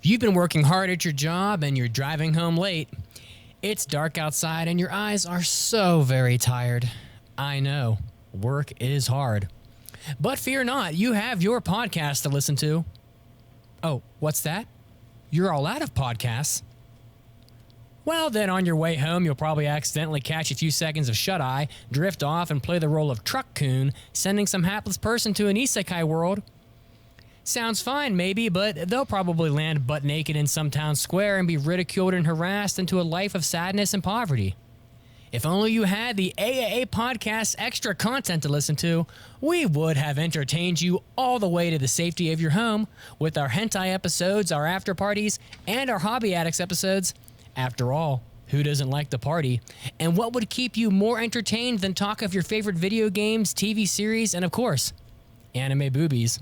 You've been working hard at your job and you're driving home late. It's dark outside and your eyes are so very tired. I know, work is hard. But fear not, you have your podcast to listen to. Oh, what's that? You're all out of podcasts. Well, then on your way home, you'll probably accidentally catch a few seconds of shut-eye, drift off, and play the role of truck-coon, sending some hapless person to an isekai world. Sounds fine, maybe, but they'll probably land butt naked in some town square and be ridiculed and harassed into a life of sadness and poverty. If only you had the AAA Podcast's extra content to listen to, we would have entertained you all the way to the safety of your home with our hentai episodes, our after parties, and our Hobby Addicts episodes. After all, who doesn't like to party? And what would keep you more entertained than talk of your favorite video games, TV series, and of course, anime boobies?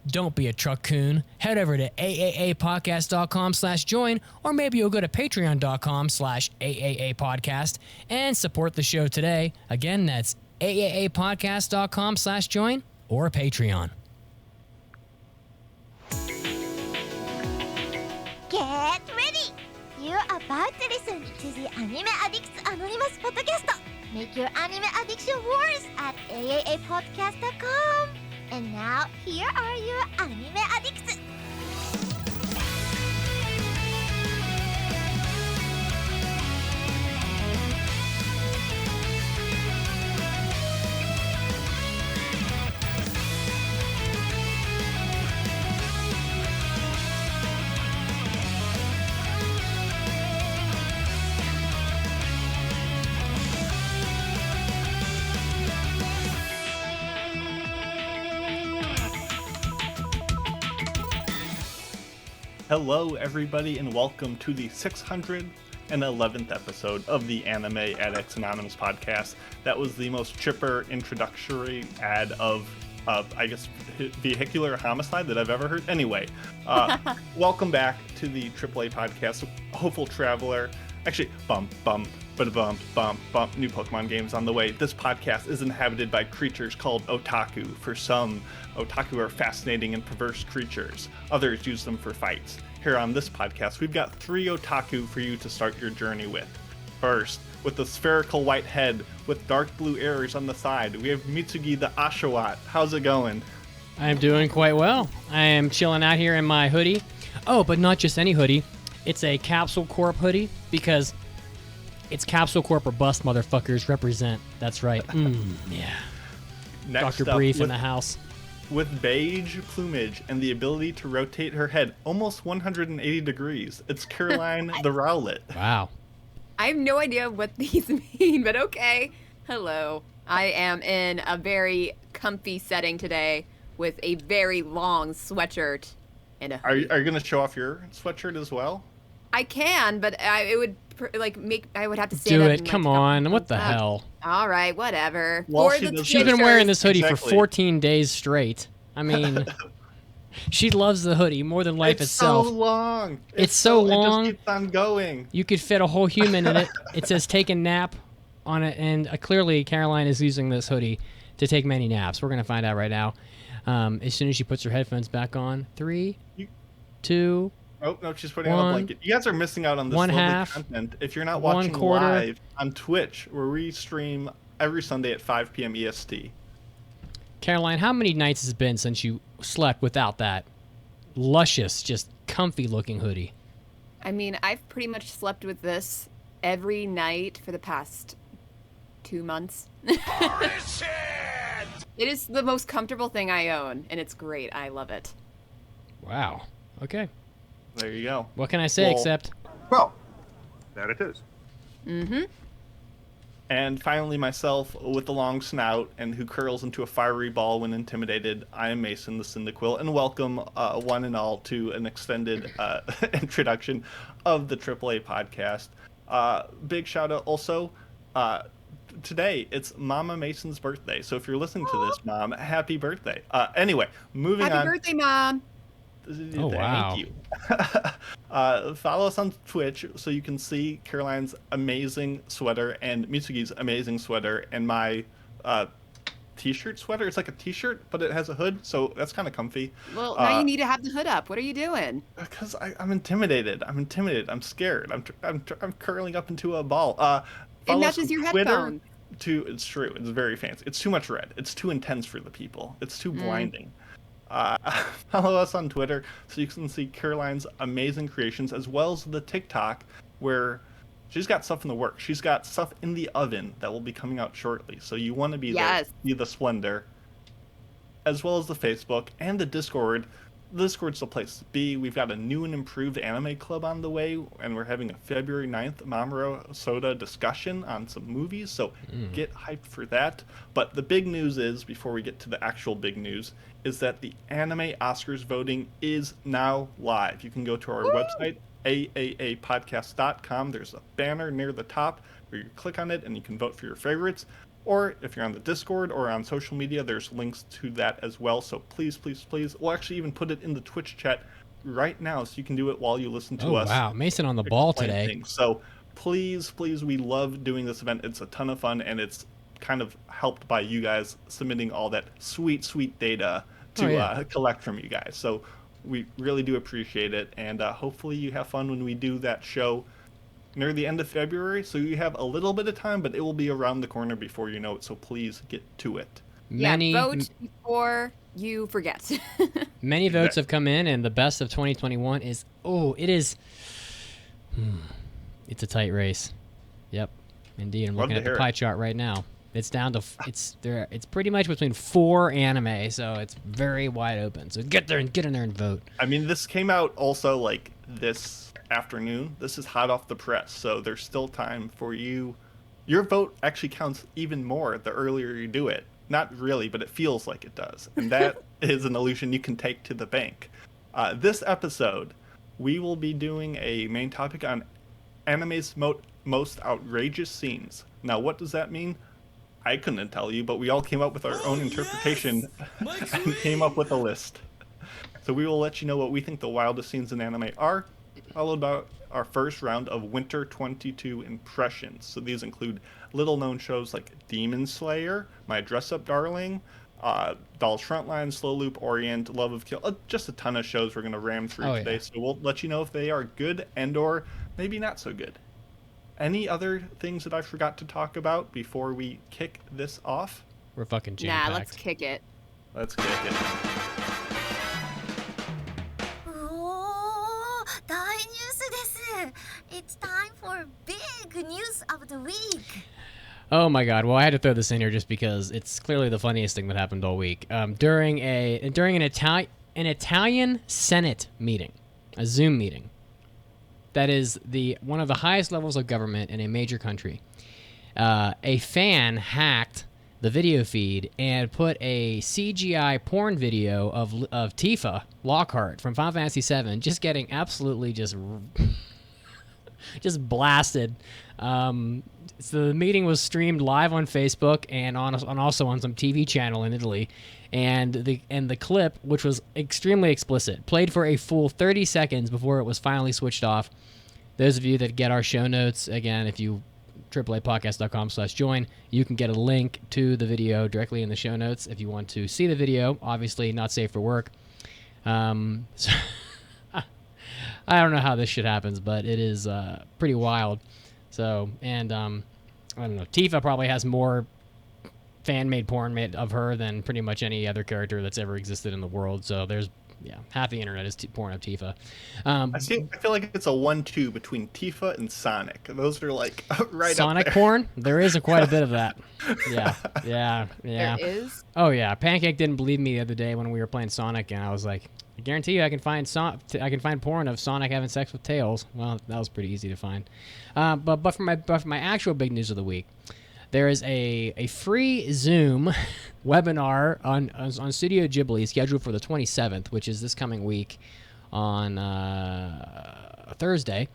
Don't be a truck coon. Head over to aapodcast.com/join, or maybe you'll go to patreon.com/AAApodcast and support the show today. Again, that's aapodcast.com/join or Patreon. Get ready! You're about to listen to the Anime Addicts Anonymous podcast. Make your anime addiction worse at aapodcast.com. And now, here are your anime addicts. Hello everybody and welcome to the 611th episode of the Anime Addicts Anonymous podcast. That was the most chipper introductory ad of, I guess, vehicular homicide that I've ever heard. Anyway, welcome back to the AAA podcast, Hopeful Traveler. Actually, bump, new Pokemon games on the way. This podcast is inhabited by creatures called otaku. For some, otaku are fascinating and perverse creatures. Others use them for fights. Here on this podcast, we've got 3 otaku for you to start your journey with. First, with a spherical white head with dark blue arrows on the side, we have Mitsugi the Oshawott. How's it going? I'm doing quite well. I am chilling out here in my hoodie. Oh, but not just any hoodie. It's a Capsule Corp hoodie because it's Capsule Corp or bust, motherfuckers. Represent. That's right. Yeah. Next Dr. up, Brief in the house. With beige plumage and the ability to rotate her head almost 180 degrees, it's Caroline the Rowlet. Wow. I have no idea what these mean, but okay. Hello. I am in a very comfy setting today with a very long sweatshirt and a hoodie. Are you going to show off your sweatshirt as well? I can, but I would have to stand Do up it. and, Come like, on. What the hell? All right, whatever. Well, For she the does- She's been wearing this hoodie Exactly. for 14 days straight. I mean, she loves the hoodie more than life it's itself. so long. It's so long. It just keeps on going. You could fit a whole human in it. It says take a nap on it, and clearly Caroline is using this hoodie to take many naps. We're going to find out right now. As soon as she puts her headphones back on. 3, 2, Oh, no, she's putting on a blanket. You guys are missing out on this one lovely half, content. If you're not 1 watching quarter. live on Twitch, where we stream every Sunday at 5 p.m. EST. Caroline, how many nights has it been since you slept without that luscious, just comfy-looking hoodie? I mean, I've pretty much slept with this every night for the past 2 months. It is the most comfortable thing I own, and it's great. I love it. Wow. Okay. There you go. What can I say Well- except... Well, that it is. Mm-hmm. And finally, myself with the long snout and who curls into a fiery ball when intimidated. I am Mason the Cyndaquil, and welcome one and all to an extended introduction of the AAA podcast. Big shout out also. Today it's Mama Mason's birthday, so if you're listening to this, Mom, happy birthday. Anyway, moving on. Happy birthday, Mom. Oh, wow. Thank you. Follow us on Twitch so you can see Caroline's amazing sweater and Mitsugi's amazing sweater and my t-shirt sweater. It's like a t-shirt, but it has a hood, so that's kind of comfy. Well, now you need to have the hood up. What are you doing? Because I'm intimidated. I'm scared. I'm curling up into a ball. It matches your headphone. It's true. It's very fancy. It's too much red. It's too intense for the people. It's too blinding. Follow us on Twitter so you can see Caroline's amazing creations, as well as the TikTok where she's got stuff in the works. She's got stuff in the oven that will be coming out shortly. So you want to be there, see the splendor, as well as the Facebook and the Discord. The Discord's the place to be. We've got a new and improved anime club on the way, and we're having a February 9th Mamoru Soda discussion on some movies, so get hyped for that. But the big news is, before we get to the actual big news, is that the Anime Oscars voting is now live. You can go to our website, AAApodcast.com. There's a banner near the top where you click on it and you can vote for your favorites. Or if you're on the Discord or on social media, there's links to that as well. So please, please, please. We'll actually even put it in the Twitch chat right now so you can do it while you listen to us. Oh, wow. Mason on the ball today. Things. So please, please, we love doing this event. It's a ton of fun, and it's kind of helped by you guys submitting all that sweet, sweet data to collect from you guys. So we really do appreciate it, and hopefully you have fun when we do that show near the end of February, so you have a little bit of time, but it will be around the corner before you know it, so please get to it. Vote before you forget. Many votes have come in, and the best of 2021 is, it's a tight race. Yep, indeed. I'm looking at the pie chart right now. It's down to, it's pretty much between 4 anime, so it's very wide open. So get in there and vote. I mean, this came out also like this afternoon. This is hot off the press, so there's still time for you. Your vote actually counts even more the earlier you do it. Not really, but it feels like it does, and that is an illusion you can take to the bank. This episode, we will be doing a main topic on anime's most outrageous scenes. Now, what does that mean? I couldn't tell you, but we all came up with our own interpretation and came up with a list. So we will let you know what we think the wildest scenes in anime are, followed by our first round of Winter 22 impressions. So these include little-known shows like Demon Slayer, My Dress-Up Darling, Dolls Frontline, Slow Loop, Orient, Love of Kill, just a ton of shows we're going to ram through today. Yeah. So we'll let you know if they are good and or maybe not so good. Any other things that I forgot to talk about before we kick this off? We're fucking jam-packed. Nah, let's kick it. Let's kick it. It's time for big news of the week. Oh my god! Well, I had to throw this in here just because it's clearly the funniest thing that happened all week. During an Italian Senate meeting, a Zoom meeting, that is one of the highest levels of government in a major country. A fan hacked the video feed and put a CGI porn video of Tifa Lockhart from Final Fantasy VII, just getting absolutely just blasted. So the meeting was streamed live on Facebook and also on some TV channel in Italy, and the clip, which was extremely explicit, played for a full 30 seconds before it was finally switched off. Those of you that get our show notes, again, if you AAApodcast.com/join, you can get a link to the video directly in the show notes if you want to see the video. Obviously not safe for work. So I don't know how this shit happens, but it is pretty wild. So, and I don't know, Tifa probably has more fan-made porn made of her than pretty much any other character that's ever existed in the world. So there's, half the internet is porn of Tifa. I feel like it's a 1-2 between Tifa and Sonic. Those are like right Sonic up there. porn? There is quite a bit of that. Yeah. There is? Oh yeah, Pancake didn't believe me the other day when we were playing Sonic, and I was like, I guarantee you I can find porn of Sonic having sex with Tails. Well, that was pretty easy to find. But for my actual big news of the week, there is a free Zoom webinar on Studio Ghibli scheduled for the 27th, which is this coming week on Thursday,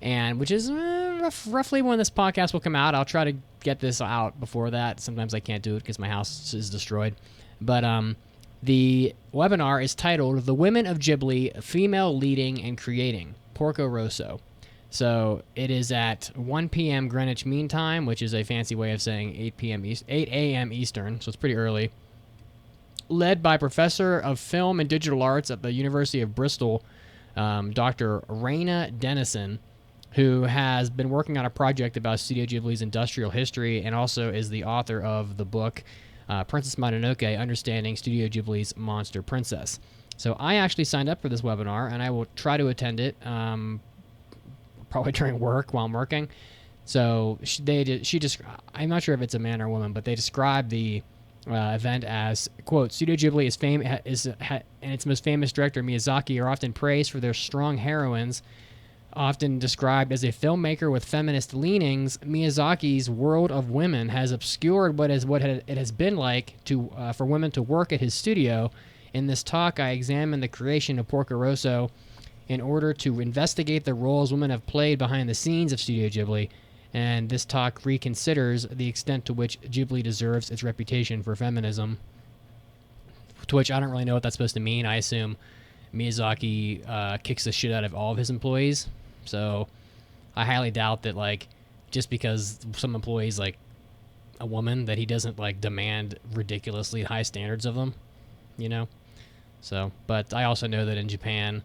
and which is roughly when this podcast will come out. I'll try to get this out before that. Sometimes I can't do it because my house is destroyed. But the webinar is titled "The Women of Ghibli: Female Leading and Creating, Porco Rosso." So it is at 1 p.m. Greenwich Mean Time, which is a fancy way of saying 8 a.m. Eastern, so it's pretty early. Led by Professor of Film and Digital Arts at the University of Bristol, Dr. Raina Dennison, who has been working on a project about Studio Ghibli's industrial history and also is the author of the book Princess Mononoke, Understanding Studio Ghibli's Monster Princess. So I actually signed up for this webinar, and I will try to attend it probably during work while I'm working. So I'm not sure if it's a man or a woman, but they describe the event as, quote, Studio Ghibli and its most famous director, Miyazaki, are often praised for their strong heroines. Often described as a filmmaker with feminist leanings, Miyazaki's world of women has obscured what it has been like for women to work at his studio. In this talk, I examine the creation of Porco Rosso in order to investigate the roles women have played behind the scenes of Studio Ghibli, and this talk reconsiders the extent to which Ghibli deserves its reputation for feminism. To which I don't really know what that's supposed to mean. I assume Miyazaki kicks the shit out of all of his employees. So I highly doubt that, like, just because some employee's like a woman, that he doesn't like demand ridiculously high standards of them, you know? So, but I also know that in Japan,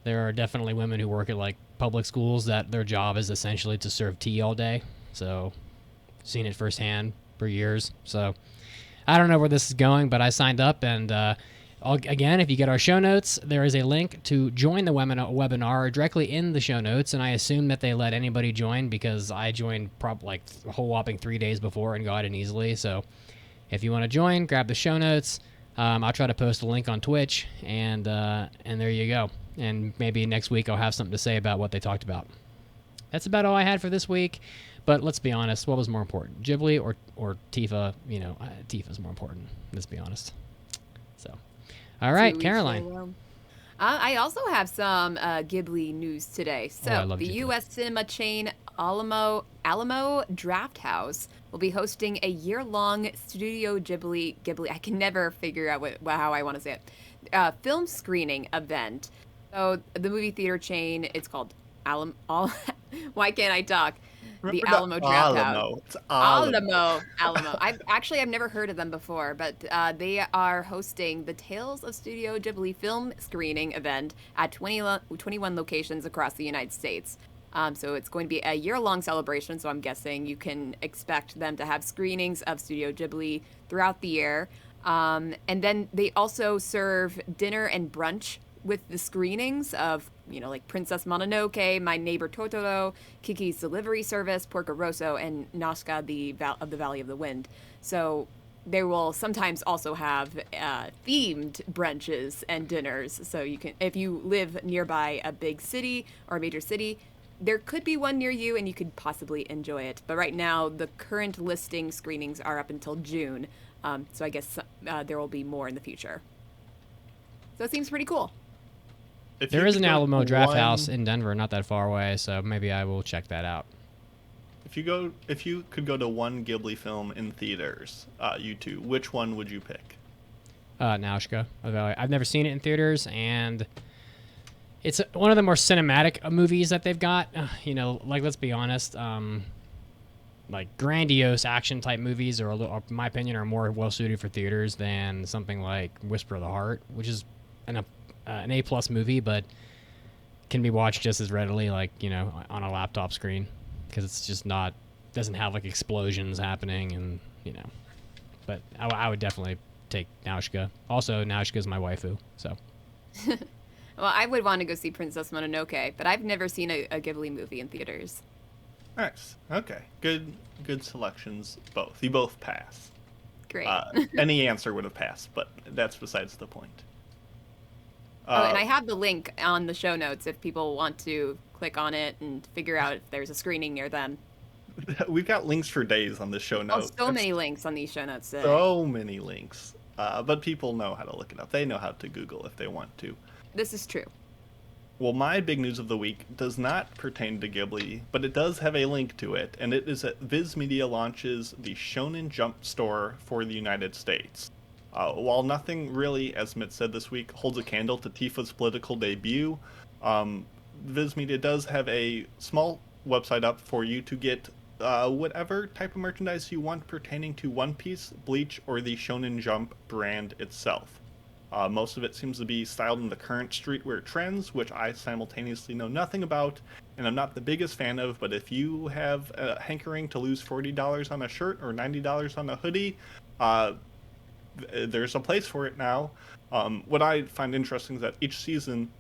there are definitely women who work at like public schools that their job is essentially to serve tea all day. So seen it firsthand for years. So I don't know where this is going, but I signed up, and again, if you get our show notes, there is a link to join the webinar directly in the show notes, and I assume that they let anybody join because I joined probably like a whole whopping 3 days before and got in easily. So if you want to join, grab the show notes. I'll try to post a link on Twitch, and there you go. And maybe next week I'll have something to say about what they talked about. That's about all I had for this week. But let's be honest, what was more important, Ghibli or Tifa? You know, Tifa's more important. Let's be honest. So, all right, Caroline. I also have some Ghibli news today. So the Ghibli. U.S. cinema chain Alamo Draft House will be hosting a year-long Studio Ghibli. I can never figure out how I want to say it. Film screening event. So the movie theater chain, it's called Alamo. Why can't I talk? The Alamo Draft House. It's Alamo. I've never heard of them before, but they are hosting the Tales of Studio Ghibli film screening event at 21 locations across the United States. So it's going to be a year-long celebration, so I'm guessing you can expect them to have screenings of Studio Ghibli throughout the year. And then they also serve dinner and brunch with the screenings of, you know, like Princess Mononoke, My Neighbor Totoro, Kiki's Delivery Service, Porco Rosso, and Nausicaa of the Valley of the Wind. So they will sometimes also have themed brunches and dinners. So you can, if you live nearby a big city or a major city, there could be one near you and you could possibly enjoy it. But right now, the current listing screenings are up until June. So I guess there will be more in the future. So it seems pretty cool. There is an Alamo Draft House in Denver, not that far away, so maybe I will check that out. If you could go to one Ghibli film in theaters, you two, which one would you pick? Nausicaa. I've never seen it in theaters, and it's one of the more cinematic movies that they've got. You know, like, let's be honest, like grandiose action type movies are, in my opinion, are more well suited for theaters than something like Whisper of the Heart, which is an A+ movie, but can be watched just as readily, like, you know, on a laptop screen, because it's just doesn't have like explosions happening, and you know. But I would definitely take Nausicaa. Also, Nausicaa is my waifu, so. Well, I would want to go see Princess Mononoke, but I've never seen a Ghibli movie in theaters. Nice. Okay. Good selections. Both. You both pass. Great. Any answer would have passed, but that's besides the point. And I have the link on the show notes if people want to click on it and figure out if there's a screening near them. We've got links for days on the show notes. Many links on these show notes today. So many links. But people know how to look it up. They know how to Google if they want to. This is true. Well, my big news of the week does not pertain to Ghibli, but it does have a link to it, and it is that Viz Media launches the Shonen Jump store for the United States. While nothing really, as Mitt said this week, holds a candle to Tifa's political debut, Viz Media does have a small website up for you to get whatever type of merchandise you want pertaining to One Piece, Bleach, or the Shonen Jump brand itself. Most of it seems to be styled in the current streetwear trends, which I simultaneously know nothing about, and I'm not the biggest fan of, but if you have a hankering to lose $40 on a shirt or $90 on a hoodie, there's a place for it now. What I find interesting is that each season,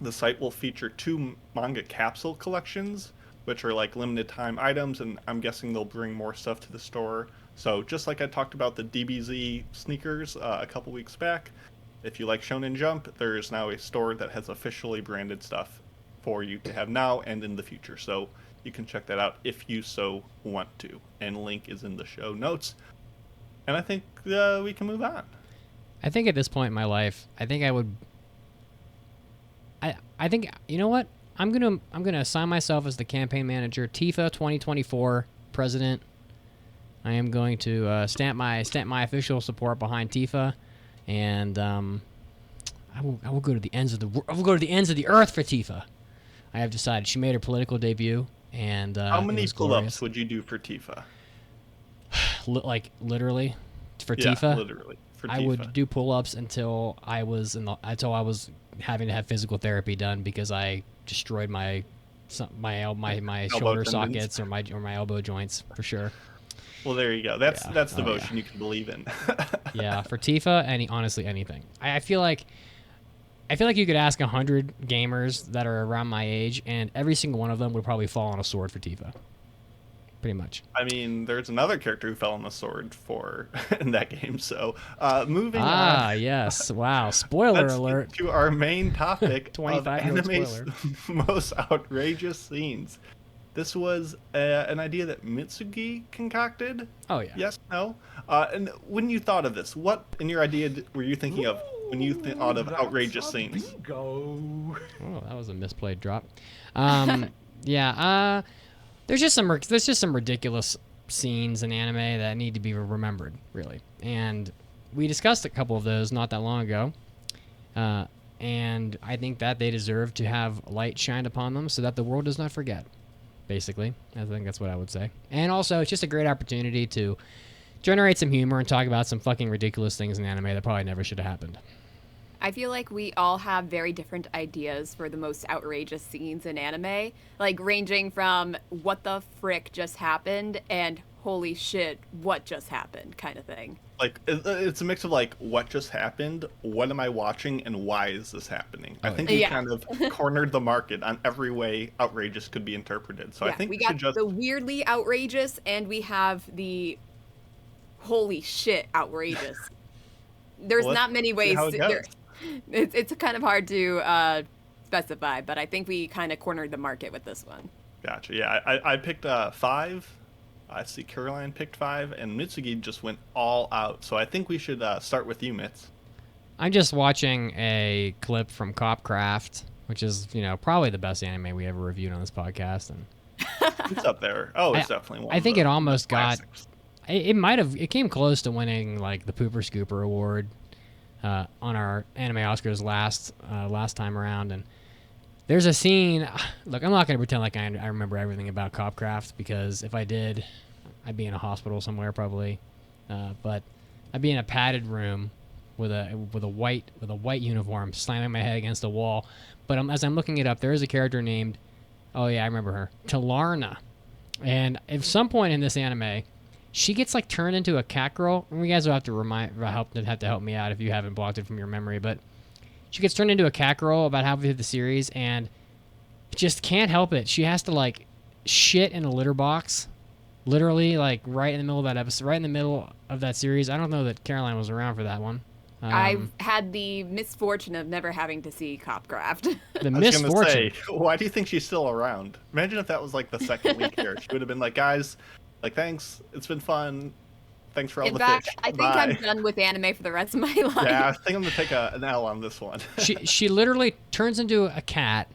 the site will feature 2 manga capsule collections, which are like limited time items, and I'm guessing they'll bring more stuff to the store. So just like I talked about the DBZ sneakers a couple weeks back, if you like Shonen Jump, there's now a store that has officially branded stuff for you to have now and in the future. So you can check that out if you so want to. And link is in the show notes. And I think we can move on. I think at this point in my life, I think I would. I think, you know what? I'm gonna assign myself as the campaign manager, Tifa 2024 president. I am going to stamp my official support behind Tifa, and I will go to the ends of the earth for Tifa. I have decided. She made her political debut, and how many pull-ups would you do for Tifa? Literally, for Tifa. Literally for Tifa. I would do pull-ups until I was having to have physical therapy done because I destroyed my shoulder sockets or my elbow joints for sure. Well, there you go. That's devotion you can believe in. Yeah, for Tifa, honestly anything. I feel like you could ask 100 gamers that are around my age, and every single one of them would probably fall on a sword for Tifa. Pretty much. I mean, there's another character who fell on the sword in that game. So, moving on. Ah, yes. Wow. Spoiler alert. To our main topic 25 of anime's most outrageous scenes. This was an idea that Mitsugi concocted. Oh, yeah. Yes? No? And when you thought of this, what in your idea were you thinking of when you thought of outrageous scenes? Oh, that was a misplayed drop. Yeah. There's just some ridiculous scenes in anime that need to be remembered, really. And we discussed a couple of those not that long ago. And I think that they deserve to have light shined upon them so that the world does not forget. Basically, I think that's what I would say. And also, it's just a great opportunity to generate some humor and talk about some fucking ridiculous things in anime that probably never should have happened. I feel like we all have very different ideas for the most outrageous scenes in anime, like ranging from what the frick just happened and holy shit, what just happened kind of thing. Like, it's a mix of like, what just happened, what am I watching, and why is this happening? I think we kind of cornered the market on every way outrageous could be interpreted. So I think we got the weirdly outrageous, and we have the holy shit outrageous. There's not many ways. It's kind of hard to specify, but I think we kind of cornered the market with this one. Gotcha. Yeah, I picked 5. I see Caroline picked 5, and Mitsugi just went all out. So I think we should start with you, Mitz. I'm just watching a clip from Copcraft, which is, probably the best anime we ever reviewed on this podcast. And it's up there. Oh, it's definitely one. I think it almost classics. It came close to winning like the Pooper Scooper Award on our Anime Oscars last time around. And there's a scene. Look, I'm not going to pretend like I remember everything about Copcraft, because if I did, I'd be in a hospital somewhere probably. But I'd be in a padded room with a white uniform, slamming my head against a wall. But as I'm looking it up, there is a character named, oh yeah, I remember her, Talarna. And at some point in this anime, she gets like turned into a cat girl. And you guys will have to help me out if you haven't blocked it from your memory, but she gets turned into a cat girl about halfway through the series and just can't help it. She has to like shit in a litter box, literally, like right in the middle of that episode, right in the middle of that series. I don't know that Caroline was around for that one. I've had the misfortune of never having to see Copcraft. I was gonna say, why do you think she's still around? Imagine if that was like the second week here. She would have been like, guys, like, thanks, it's been fun. Thanks for all the fish. I think I'm done with anime for the rest of my life. Yeah, I think I'm gonna take an L on this one. she literally turns into a cat,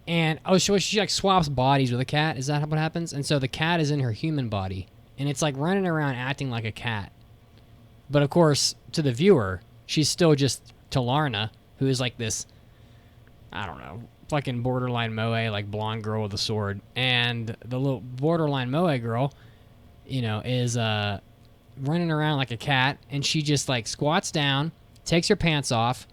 and so she like swaps bodies with a cat. Is that what happens? And so the cat is in her human body, and it's like running around acting like a cat. But of course, to the viewer, she's still just Talarna, who is like this I don't know, fucking borderline moe, like blonde girl with a sword, and the little borderline moe girl, you know, is running around like a cat, and she just like squats down, takes her pants off,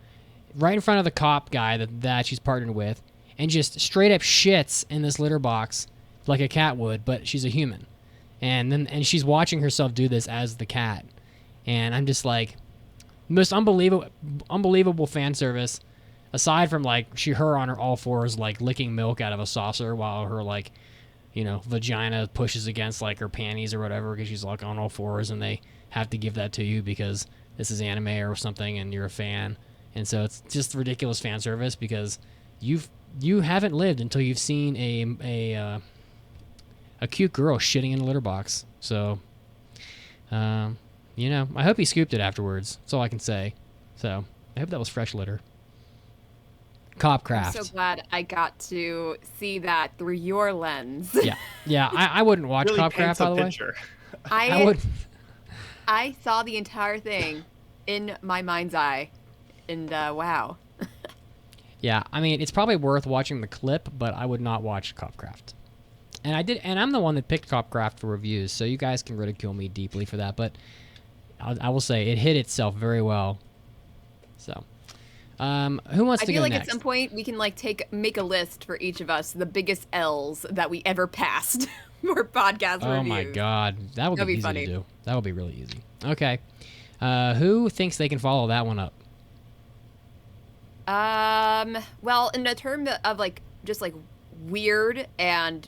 right in front of the cop guy that she's partnered with, and just straight up shits in this litter box like a cat would, but she's a human. And she's watching herself do this as the cat. And I'm just like, most unbelievable fan service, aside from like her on her all fours like licking milk out of a saucer while her like, you know, vagina pushes against like her panties or whatever because she's like on all fours, and they have to give that to you because this is anime or something and you're a fan. And so it's just ridiculous fan service because you haven't lived until you've seen a cute girl shitting in a litter box. So, you know, I hope he scooped it afterwards. That's all I can say. So, I hope that was fresh litter. Copcraft. I'm so glad I got to see that through your lens. Yeah. I wouldn't watch really Copcraft, by the way. picture. I would. I saw the entire thing in my mind's eye, and wow. Yeah, I mean, it's probably worth watching the clip, but I would not watch Copcraft. And I'm the one that picked Copcraft for reviews, so you guys can ridicule me deeply for that, but I will say it hit itself very well. So, who wants to go I feel like next? at some point we can like make a list for each of us, the biggest L's that we ever passed for podcast reviews. Oh my god, that would be easy funny to do. That would be really easy. Okay, who thinks they can follow that one up? Well, in the term of like just like weird and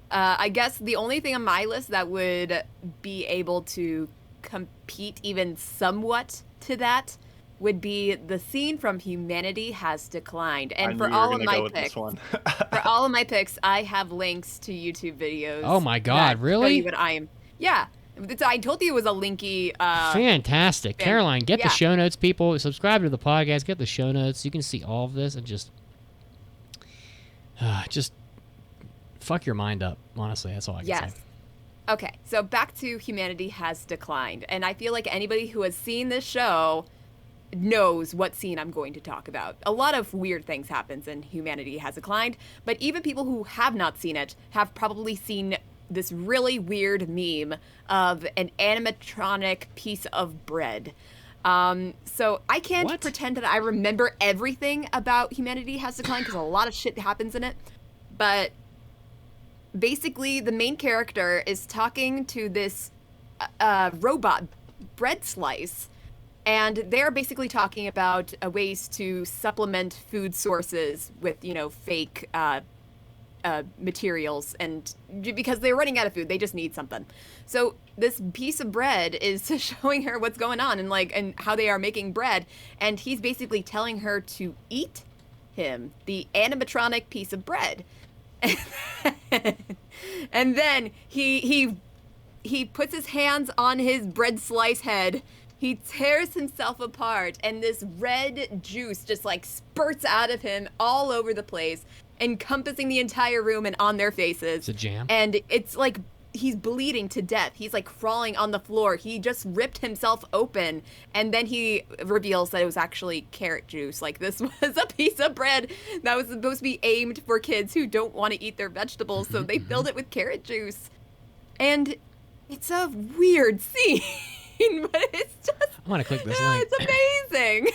I guess the only thing on my list that would be able to compete even somewhat to that would be the scene from Humanity Has Declined. And for all of my picks, for all of my picks, I have links to YouTube videos. Oh my god, that really? Tell you what I am. Yeah. I told you it was a linky. Fantastic. thing. Caroline, get the Yeah. show notes, people. Subscribe to the podcast. Get the show notes. You can see all of this and just fuck your mind up. Honestly, that's all I can say. Okay, so back to Humanity Has Declined. And I feel like anybody who has seen this show knows what scene I'm going to talk about. A lot of weird things happens in Humanity Has Declined, but even people who have not seen it have probably seen this really weird meme of an animatronic piece of bread. So I can't pretend that I remember everything about Humanity Has Declined because a lot of shit happens in it. But basically, the main character is talking to this robot bread slice, and they're basically talking about ways to supplement food sources with, you know, fake materials, and because they're running out of food, they just need something. So this piece of bread is showing her what's going on and how they are making bread, and he's basically telling her to eat him, the animatronic piece of bread. And then he puts his hands on his bread slice head. He tears himself apart, and this red juice just like spurts out of him all over the place, encompassing the entire room and on their faces. It's a jam. And it's like he's bleeding to death. He's like crawling on the floor. He just ripped himself open, and then he reveals that it was actually carrot juice. Like, this was a piece of bread that was supposed to be aimed for kids who don't want to eat their vegetables, so they filled it with carrot juice. And it's a weird scene, but it's just... I want to click this link. It's amazing.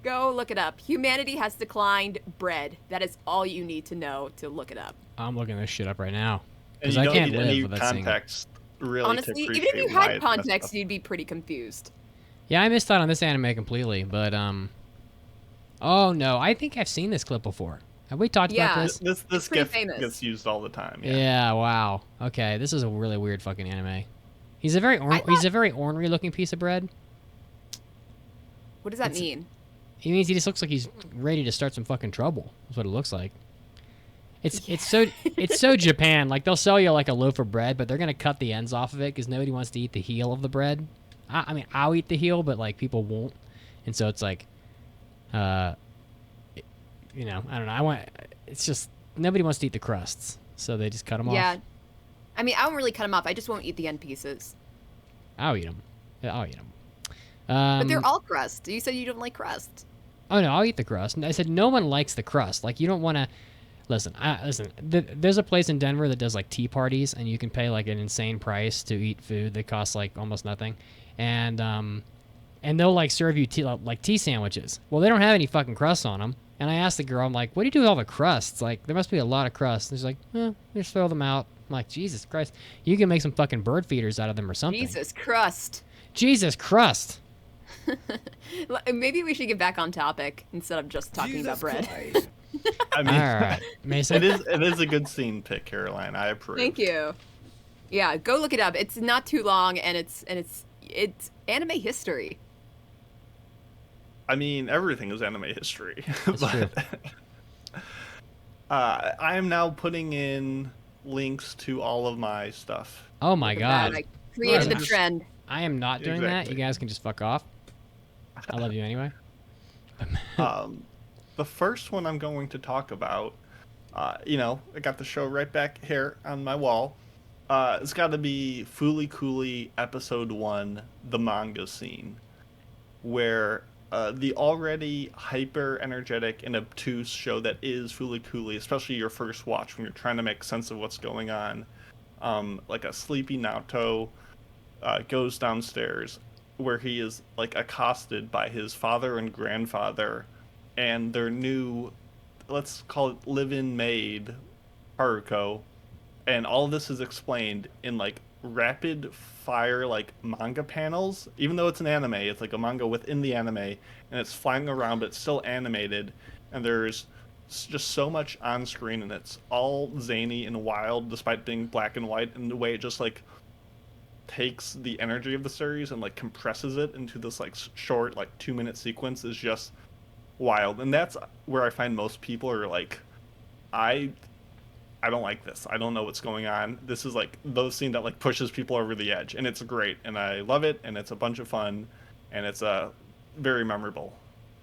Go look it up. Humanity Has Declined bread. That is all you need to know to look it up. I'm looking this shit up right now. And Because you I don't can't need live any without seeing it. context, really, Honestly, to even if appreciate you why had it's messed context, up. you'd be pretty confused. Yeah, I missed out on this anime completely, but oh no, I think I've seen this clip before. Have we talked about this? This pretty gif famous. gets used all the time. Yeah. Wow. Okay, this is a really weird fucking anime. He's a very ornery looking piece of bread. What does that mean? He means he just looks like he's ready to start some fucking trouble. That's what it looks like. It's so Japan. Like, they'll sell you like a loaf of bread, but they're gonna cut the ends off of it because nobody wants to eat the heel of the bread. I mean, I'll eat the heel, but like people won't, and so it's like, you know, I don't know. It's just nobody wants to eat the crusts, so they just cut them off. Yeah. I mean, I don't really cut them off. I just won't eat the end pieces. I'll eat them. Yeah, I'll eat them. But they're all crust. You said you don't like crust. Oh no, I'll eat the crust. And I said no one likes the crust. Like you don't want to. Listen. There's a place in Denver that does like tea parties, and you can pay like an insane price to eat food that costs like almost nothing, and they'll like serve you tea sandwiches. Well, they don't have any fucking crust on them. And I asked the girl, I'm like, what do you do with all the crusts? Like, there must be a lot of crusts. And she's like, just throw them out. I'm like, Jesus Christ, you can make some fucking bird feeders out of them or something. Jesus crust. Jesus crust. Maybe we should get back on topic instead of just talking about bread. I mean, All right, Mason. it is a good scene pick, Caroline. I approve. Thank you. Yeah, go look it up. It's not too long, and it's anime history. I mean, everything is anime history. That's true. I am now putting in links to all of my stuff. Oh my Look at God. that. I created the Just- trend. I am not doing that. Exactly. You guys can just fuck off. I love you anyway. The first one I'm going to talk about, I got the show right back here on my wall. It's got to be Fooly Cooly Episode 1, the manga scene, where the already hyper-energetic and obtuse show that is Fooly Cooly, especially your first watch when you're trying to make sense of what's going on, like a sleepy Naoto goes downstairs where he is like accosted by his father and grandfather and their new, let's call it live-in maid, Haruko, and all of this is explained in like rapid fire like manga panels. Even though it's an anime, it's like a manga within the anime, and it's flying around but it's still animated, and there's just so much on screen, and it's all zany and wild despite being black and white, and the way it just like takes the energy of the series and like compresses it into this like short like 2-minute sequence is just wild. And that's where I find most people are like, I don't like this. I don't know what's going on. This is like those scene that like pushes people over the edge, and it's great, and I love it, and it's a bunch of fun, and it's very memorable.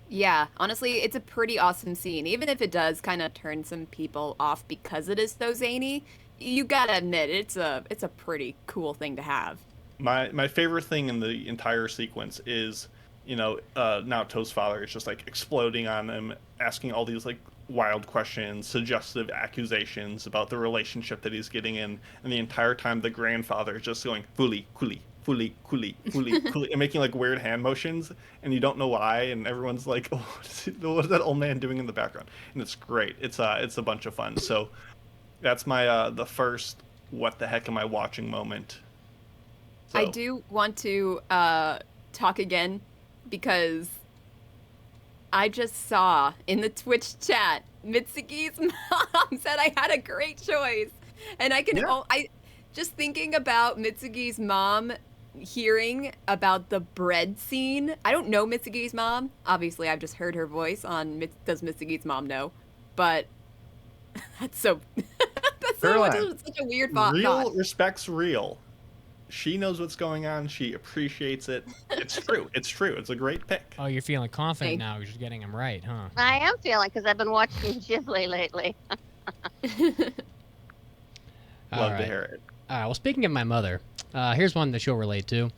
Yeah, honestly, it's a pretty awesome scene. Even if it does kind of turn some people off because it is so zany, you gotta admit it's a pretty cool thing to have. My favorite thing in the entire sequence is, Naoto's father is just like exploding on him, asking all these like wild questions, suggestive accusations about the relationship that he's getting in, and the entire time the grandfather is just going Fooly Cooly, Fooly Cooly, Fooly Cooly, and making like weird hand motions, and you don't know why, and everyone's like, oh, what is that old man doing in the background? And it's great. It's a bunch of fun. So that's my the first what the heck am I watching moment. So. I do want to talk again because I just saw in the Twitch chat Mitsuki's mom said I had a great choice, and I can I just thinking about Mitsuki's mom hearing about the bread scene. I don't know Mitsuki's mom. Obviously, I've just heard her voice on Does Mitsuki's mom know? But that's so that's such a weird thought. Real respects real. She knows what's going on. She appreciates it. It's true. It's true. It's a great pick. Oh, you're feeling confident now because you're getting them right, huh? I am feeling because I've been watching Ghibli lately. Love to hear it. All right. Well, speaking of my mother, here's one that she'll relate to.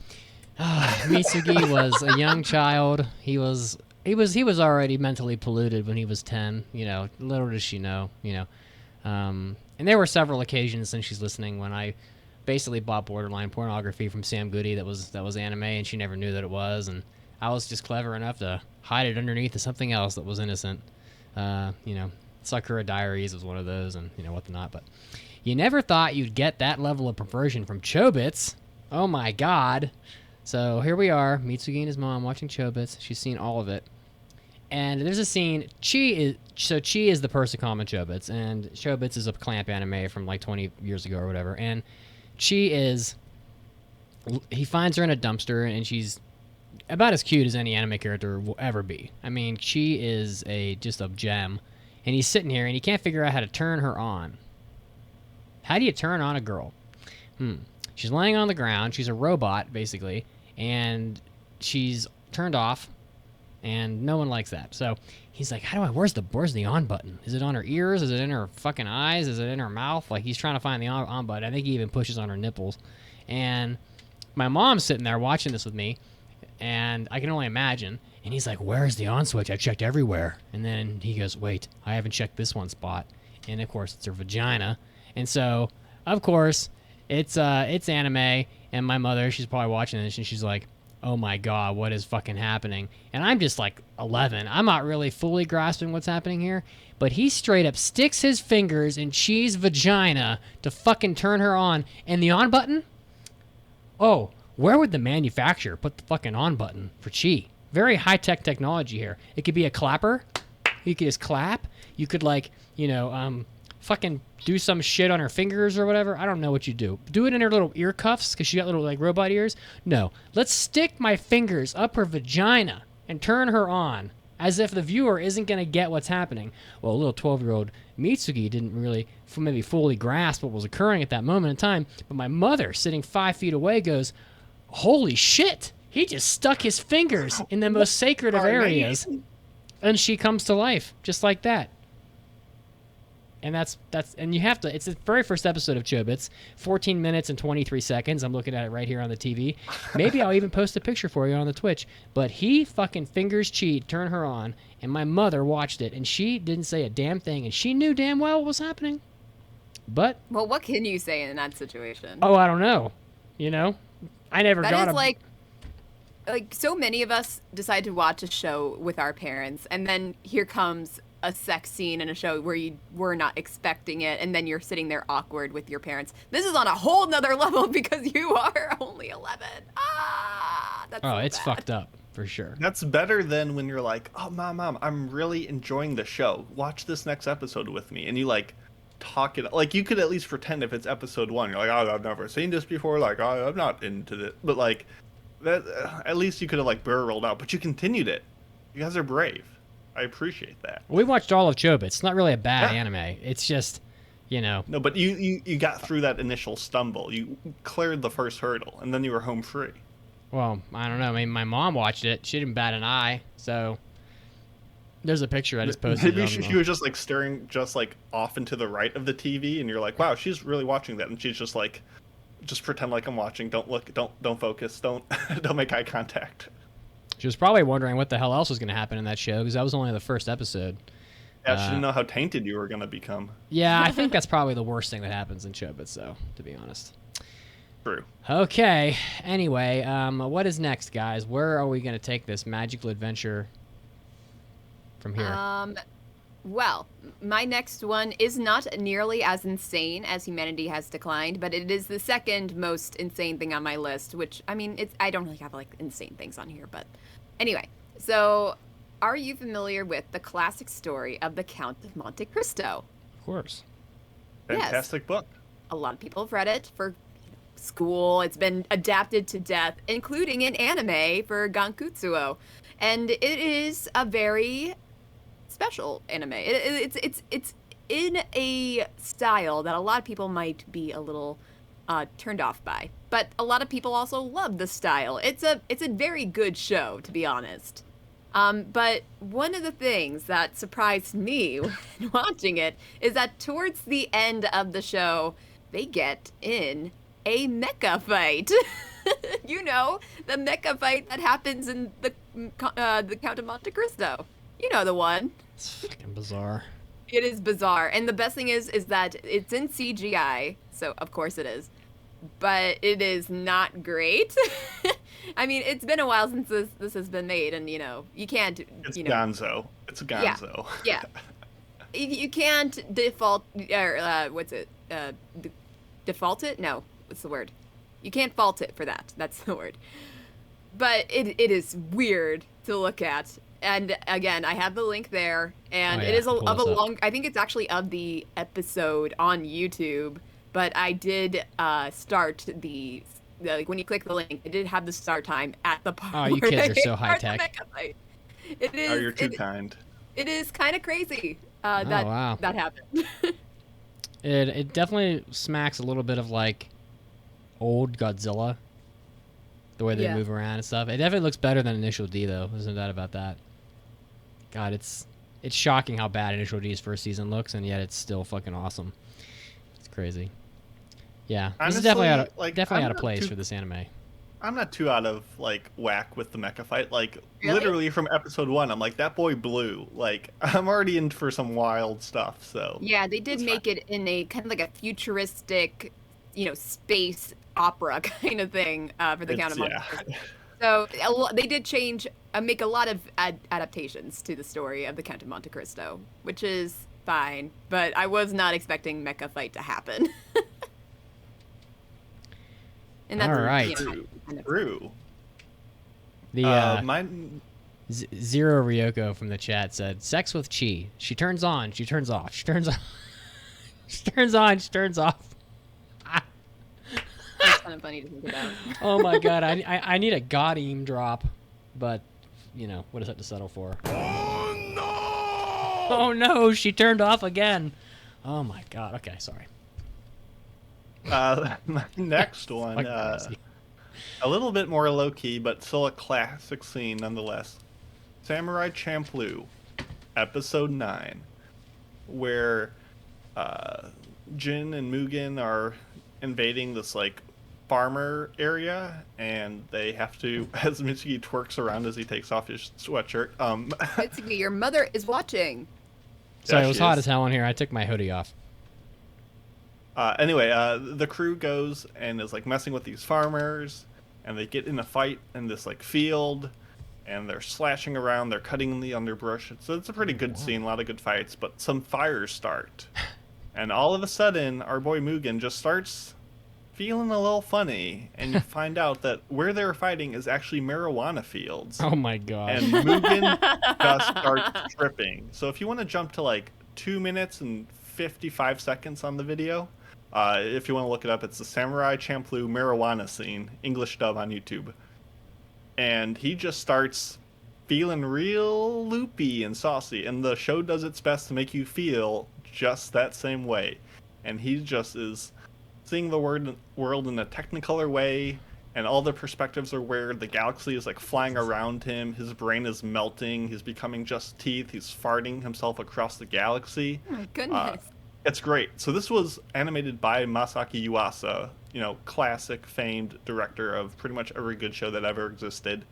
Mitsugi was a young child. He was already mentally polluted when he was 10. Little does she know. And there were several occasions, and she's listening, when I basically bought borderline pornography from Sam Goody that was anime, and she never knew that it was, and I was just clever enough to hide it underneath of something else that was innocent. Sakura Diaries was one of those, and whatnot. But you never thought you'd get that level of perversion from Chobits. Oh my God! So here we are, Mitsugi and his mom watching Chobits. She's seen all of it, and there's a scene. Chi is the Persicom in Chobits, and Chobits is a clamp anime from like 20 years ago or whatever, and he finds her in a dumpster, and she's about as cute as any anime character will ever be. I mean, she is just a gem, and he's sitting here, and he can't figure out how to turn her on. How do you turn on a girl? She's laying on the ground. She's a robot, basically, and she's turned off, and no one likes that. So he's like, where's the on button? Is it on her ears? Is it in her fucking eyes? Is it in her mouth? Like, he's trying to find the on button. I think he even pushes on her nipples. And my mom's sitting there watching this with me, And I can only imagine. And he's like, where's the on switch? I checked everywhere. And then he goes, wait, I haven't checked this one spot. And of course, it's her vagina. And so, of course, it's anime. And my mother, she's probably watching this, and she's like, oh my God, what is fucking happening? And I'm just like 11. I'm not really fully grasping what's happening here. But he straight up sticks his fingers in Chi's vagina to fucking turn her on. And the on button? Oh, where would the manufacturer put the fucking on button for Chi? Very high-tech technology here. It could be a clapper. You could just clap. You could, like, fucking do some shit on her fingers or whatever. I don't know what you do. Do it in her little ear cuffs because she got little, like, robot ears. No. Let's stick my fingers up her vagina and turn her on as if the viewer isn't going to get what's happening. Well, a little 12-year-old Mitsuki didn't really maybe fully grasp what was occurring at that moment in time, but my mother, sitting 5 feet away, goes, holy shit, he just stuck his fingers in the most sacred of areas, and she comes to life, just like that. And and you have to, it's the very first episode of Chobits, 14 minutes and 23 seconds. I'm looking at it right here on the TV. Maybe I'll even post a picture for you on the Twitch. But he fucking fingers Chi, turn her on, and my mother watched it, and she didn't say a damn thing, and she knew damn well what was happening. But... well, what can you say in that situation? Oh, I don't know. I never got That is like so many of us decide to watch a show with our parents, and then here comes a sex scene in a show where you were not expecting it, and then you're sitting there awkward with your parents. This is on a whole nother level because you are only 11. That's so it's bad. fucked up for sure. That's better than when you're like, oh, mom, I'm really enjoying the show. Watch this next episode with me. And you, like, talk it. Like, you could at least pretend if it's episode 1. You're like, oh, I've never seen this before. Like, oh, I'm not into this. But, like, that at least you could have, like, rolled out. But you continued it. You guys are brave. I appreciate that. We watched all of Chobits. It's not really a bad anime. It's just, No, but you got through that initial stumble. You cleared the first hurdle, and then you were home free. Well, I don't know. I mean, my mom watched it. She didn't bat an eye. So there's a picture I just posted. Maybe she was just, like, staring just, like, off into the right of the TV, and you're like, wow, she's really watching that. And she's just like, just pretend like I'm watching. Don't look. Don't focus. Don't make eye contact. She was probably wondering what the hell else was going to happen in that show because that was only the first episode. Yeah, she didn't know how tainted you were going to become. Yeah, I think that's probably the worst thing that happens in Chobits, though, to be honest. True. Okay. Anyway, what is next, guys? Where are we going to take this magical adventure from here? Well, my next one is not nearly as insane as Humanity Has Declined, but it is the second most insane thing on my list, which, I mean, I don't really have, like, insane things on here, but anyway. So, are you familiar with the classic story of the Count of Monte Cristo? Of course. Fantastic book. A lot of people have read it for school. It's been adapted to death, including an anime for Gankutsuo. And it is a very special anime. It's in a style that a lot of people might be a little turned off by, but a lot of people also love the style. It's a very good show, to be honest. But one of the things that surprised me when watching it is that towards the end of the show, they get in a mecha fight. The mecha fight that happens in the Count of Monte Cristo. You know the one. It's fucking bizarre. It is bizarre. And the best thing is that it's in CGI, so of course it is. But it is not great. I mean, it's been a while since this has been made, and, you can't, It's gonzo. It's a gonzo. Yeah. You can't default, or, default it? No, what's the word? You can't fault it for that. That's the word. But it is weird to look at. And again, I have the link there, and it is of a long. I think it's actually of the episode on YouTube, but I did start the when you click the link, it did have the start time at the part. Oh, you kids are so high tech. It is. Oh, you're too kind. It is kind of crazy wow. that happened. It definitely smacks a little bit of like old Godzilla. The way they move around and stuff. It definitely looks better than Initial D, though. There's no doubt about that. God, it's shocking how bad Initial D's first season looks, and yet it's still fucking awesome. It's crazy. Yeah, Honestly, this is definitely out of place for this anime. I'm not too out of like whack with the mecha fight. Like Really? literally from episode 1, I'm like, that boy blue. Like I'm already in for some wild stuff. So Yeah, they did it's make it in a kind of like a futuristic, space opera kind of thing for the Count of Monte Cristo. So they did make a lot of adaptations to the story of the Count of Monte Cristo, which is fine. But I was not expecting mecha fight to happen. And that's, All right. True. The Mine. Zero Ryoko from the chat said, "Sex with Chi. She turns on. She turns off. She turns on. She turns on. She turns off." That's kind of funny to think about. Oh my god, I need a Godim drop, but what does that to settle for? Oh no! Oh no, she turned off again. Oh my god. Okay, sorry. My next one, a little bit more low key, but still a classic scene nonetheless. Samurai Champloo, episode 9, where Jin and Mugen are invading this like farmer area, and they have to, as Mitsuki twerks around as he takes off his sweatshirt. Basically, your mother is watching. Sorry, it was hot as hell in here. I took my hoodie off. Anyway, the crew goes and is like messing with these farmers, and they get in a fight in this like field, and they're slashing around, they're cutting in the underbrush. So it's a pretty good scene, a lot of good fights, but some fires start. And all of a sudden, our boy Mugen just starts feeling a little funny, and you find out that where they're fighting is actually marijuana fields. Oh my god. And Mugen just starts tripping. So if you want to jump to like 2 minutes and 55 seconds on the video, if you want to look it up, it's the Samurai Champloo marijuana scene, English dub on YouTube. And he just starts feeling real loopy and saucy, and the show does its best to make you feel just that same way. And he just is seeing the world in a technicolor way, and all the perspectives are weird. The galaxy is like flying around him. His brain is melting. He's becoming just teeth. He's farting himself across the galaxy. Oh my goodness. It's great. So this was animated by Masaki Yuasa, classic, famed director of pretty much every good show that ever existed.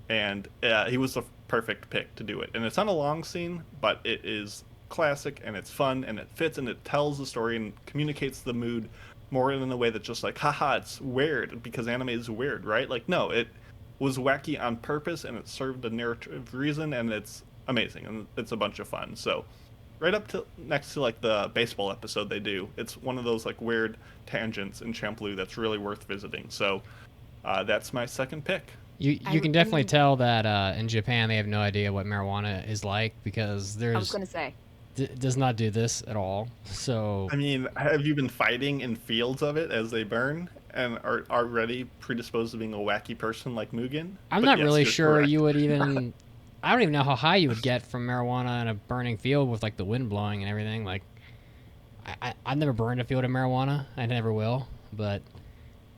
And he was the perfect pick to do it. And it's not a long scene, but it is classic, and it's fun, and it fits, and it tells the story and communicates the mood more in a way that's just like, haha, it's weird because anime is weird, right? Like, no, it was wacky on purpose, and it served a narrative reason, and it's amazing, and it's a bunch of fun. So right up to next to like the baseball episode they do, it's one of those like weird tangents in Champloo that's really worth visiting. So that's my second pick. You can definitely tell that in Japan they have no idea what marijuana is like, because I was going to say. Does not do this at all. So I mean, have you been fighting in fields of it as they burn and are already predisposed to being a wacky person like Mugen? I'm not really sure you would even I don't even know how high you would get from marijuana in a burning field with like the wind blowing and everything. Like I've never burned a field of marijuana. I never will, but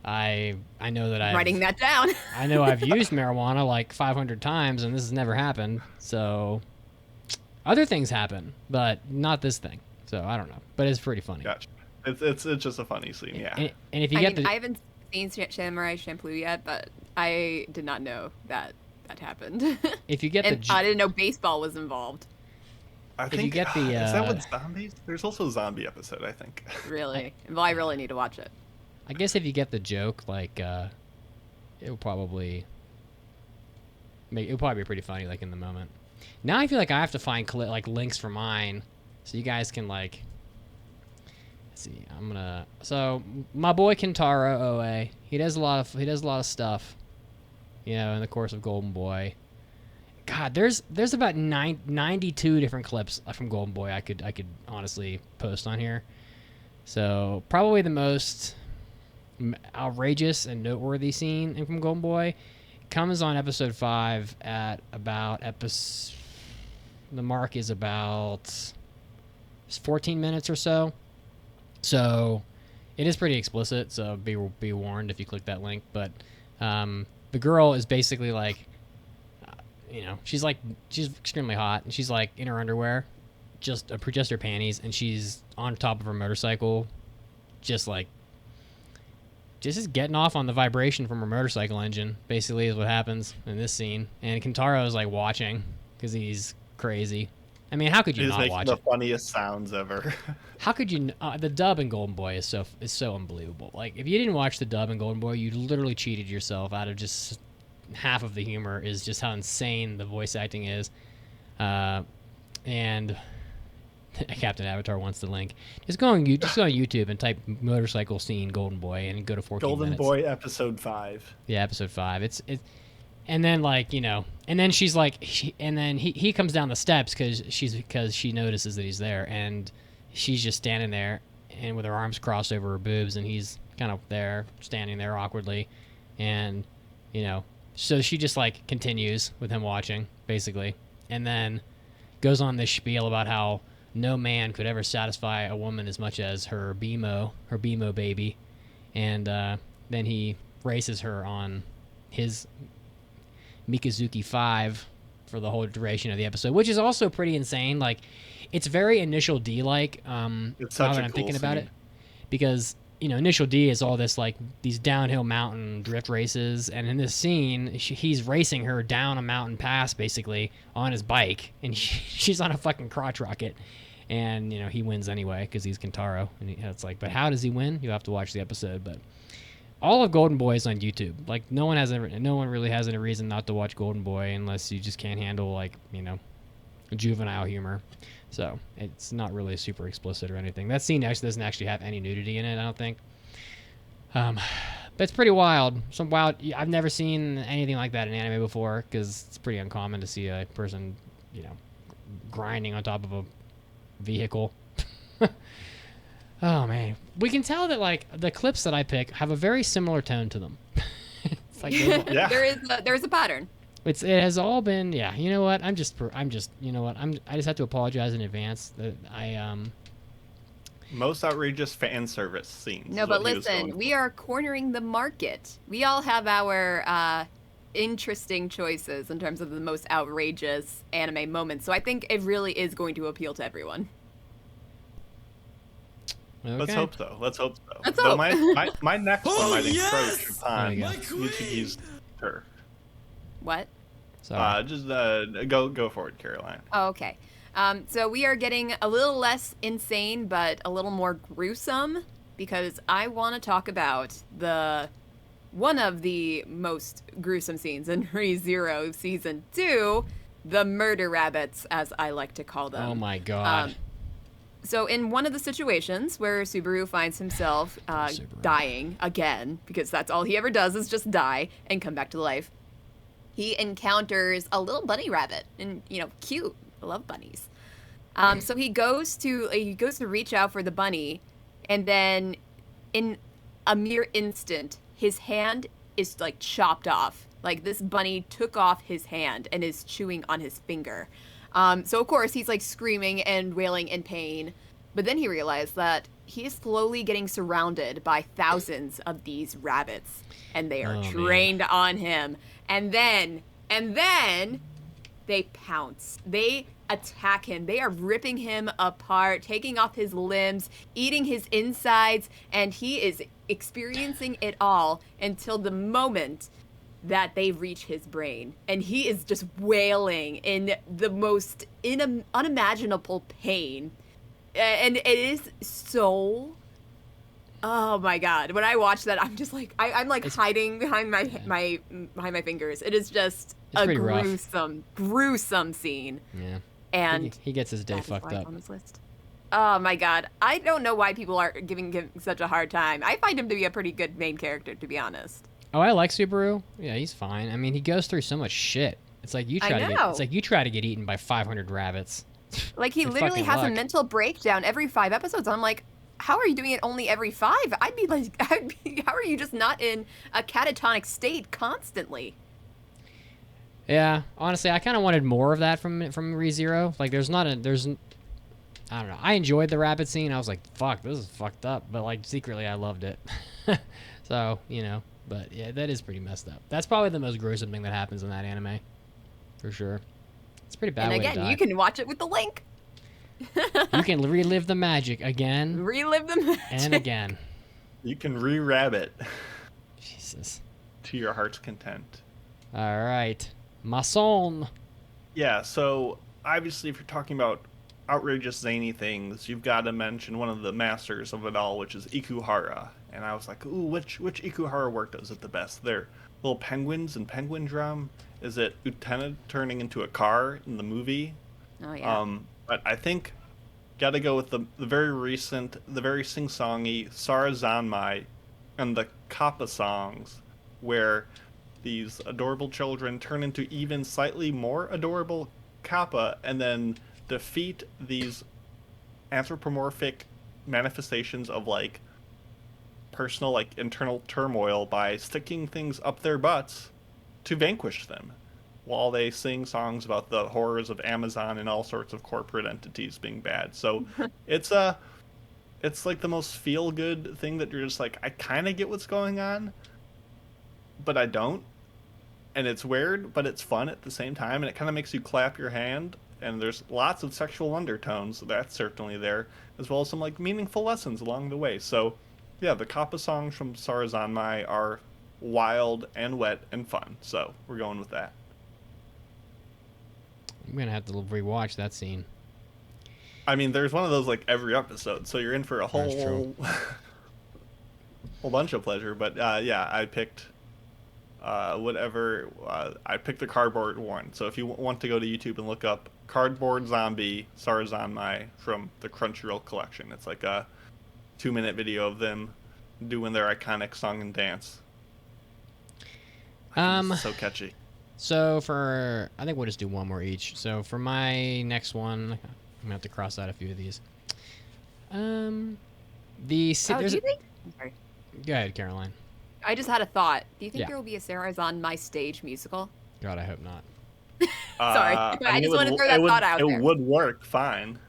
I know that I'm writing that down. I know I've used marijuana like 500 times, and this has never happened. So other things happen, but not this thing. So I don't know, but it's pretty funny. Gotcha. It's just a funny scene, yeah. And if you I haven't seen Samurai Champloo yet, but I did not know that happened. If you get I didn't know baseball was involved. I think you get the is that what zombies? There's also a zombie episode, I think. Really? Well, I really need to watch it. I guess if you get the joke, like it'll probably be pretty funny, like in the moment. Now I feel like I have to find like links for mine, so you guys can like. Let's see, So my boy Kentaro OA, he does a lot of stuff, in the course of Golden Boy. God, there's about 92 different clips from Golden Boy I could honestly post on here. So probably the most outrageous and noteworthy scene from Golden Boy comes on episode 5 at about the mark is about 14 minutes or so. So it is pretty explicit, so be warned if you click that link. But the girl is basically like, she's extremely hot, and she's like in her underwear, just her panties, and she's on top of her motorcycle, just like just getting off on the vibration from her motorcycle engine, basically, is what happens in this scene. And Kentaro is like watching because he's crazy. I mean, how could you not watch it? He's making the funniest sounds ever. How could you? The dub in Golden Boy is so unbelievable. Like, if you didn't watch the dub in Golden Boy, you literally cheated yourself out of just half of the humor. Is just how insane the voice acting is. And Captain Avatar wants the link. Just go on YouTube and type motorcycle scene Golden Boy and go to 14 Golden minutes. Boy episode 5. Yeah, episode 5. It's and then like, you know, and then she's like, and then he comes down the steps because she notices that he's there, and she's just standing there and with her arms crossed over her boobs, and he's kind of there standing there awkwardly, and you know, so she just like continues with him watching basically, and then goes on this spiel about how no man could ever satisfy a woman as much as her BMO baby, and then he races her on his Mikazuki 5 for the whole duration of the episode, which is also pretty insane. Like, it's very Initial D like. It's such now that I'm thinking about it, because you know, Initial D is all this like these downhill mountain drift races, and in this scene, he's racing her down a mountain pass basically on his bike, and she's on a fucking crotch rocket, and you know, he wins anyway because he's Kentaro, and it's like, but how does he win? You have to watch the episode, but. All of Golden Boy is on YouTube. Like, no one really has any reason not to watch Golden Boy unless you just can't handle, like, you know, juvenile humor. So it's not really super explicit or anything. That scene actually doesn't actually have any nudity in it, I don't think. But it's pretty wild. I've never seen anything like that in anime before because it's pretty uncommon to see a person, you know, grinding on top of a vehicle. Oh man, we can tell that like the clips that I pick have a very similar tone to them. It's like Yeah. There is a pattern. It has all been, yeah. You know what? I just have to apologize in advance that Most outrageous fan service scenes. No, but listen, we are cornering the market. We all have our interesting choices in terms of the most outrageous anime moments. So I think it really is going to appeal to everyone. Okay. Let's hope so. Let's Though hope. my next one might encroach upon There Mitsuki's her. What? Sorry. Just go for it, Caroline. Oh, okay. So we are getting a little less insane, but a little more gruesome, because I want to talk about one of the most gruesome scenes in Re:Zero Season 2, the murder rabbits, as I like to call them. Oh my god. So in one of the situations where Subaru finds himself dying again, because that's all he ever does is just die and come back to life, he encounters a little bunny rabbit, and you know, cute. I love bunnies. So he goes to reach out for the bunny, and then in a mere instant, his hand is like chopped off. Like this bunny took off his hand and is chewing on his finger. So of course he's like screaming and wailing in pain, but then he realized that he is slowly getting surrounded by thousands of these rabbits, and they are trained on him. And then they pounce. They attack him. They are ripping him apart, taking off his limbs, eating his insides, and he is experiencing it all until the moment that they reach his brain, and he is just wailing in the most unimaginable pain, and it is so, oh my god, when I watch that, I'm just like, I'm like hiding behind my fingers. It is just a gruesome scene. Yeah. And he gets his day that is fucked why it's up. on this list. Oh my god, I don't know why people are giving him such a hard time. I find him to be a pretty good main character, to be honest. Oh, I like Subaru. Yeah, he's fine. I mean, he goes through so much shit. It's like you try to get eaten by 500 rabbits. Like he literally has a mental breakdown every 5 episodes. I'm like, how are you doing it only every 5? I'd be like, how are you just not in a catatonic state constantly? Yeah, honestly, I kind of wanted more of that from Re:Zero. Like, I don't know. I enjoyed the rabbit scene. I was like, fuck, this is fucked up. But like secretly, I loved it. So you know. But yeah, that is pretty messed up. That's probably the most gruesome thing that happens in that anime, for sure. It's a pretty bad. And way again, to die. you can watch it with the link. You can relive the magic again. Relive the magic. And again. You can re-rabbit. Jesus. To your heart's content. All right. Mason. Yeah, so obviously if you're talking about outrageous zany things, you've got to mention one of the masters of it all, which is Ikuhara. And I was like, ooh, which Ikuhara work does it the best? They're little penguins and penguin drum. Is it Utena turning into a car in the movie? Oh yeah. But I think gotta go with the very recent, the very sing-songy Sarazanmai and the Kappa songs, where these adorable children turn into even slightly more adorable Kappa and then defeat these anthropomorphic manifestations of like personal like internal turmoil by sticking things up their butts to vanquish them while they sing songs about the horrors of Amazon and all sorts of corporate entities being bad. So it's like the most feel good thing that you're just like, I kind of get what's going on, but I don't. And it's weird, but it's fun at the same time, and it kind of makes you clap your hand. And there's lots of sexual undertones, that's certainly there, as well as some like meaningful lessons along the way. So yeah, the Kappa songs from Sarazanmai are wild and wet and fun. So we're going with that. I'm going to have to rewatch that scene. I mean, there's one of those like every episode, so you're in for a whole whole bunch of pleasure. But yeah, I picked I picked the cardboard one. So if you want to go to YouTube and look up Cardboard Zombie Sarazanmai from the Crunchyroll collection, it's like a 2-minute video of them doing their iconic song and dance. It's so catchy. So I think we'll just do one more each. So for my next one, I'm gonna have to cross out a few of these. Do you think? I'm sorry. Go ahead, Caroline. I just had a thought. Do you think Yeah. there will be a Sarah's on my stage musical? God, I hope not. Sorry, I just want to throw that thought out there. It would work fine.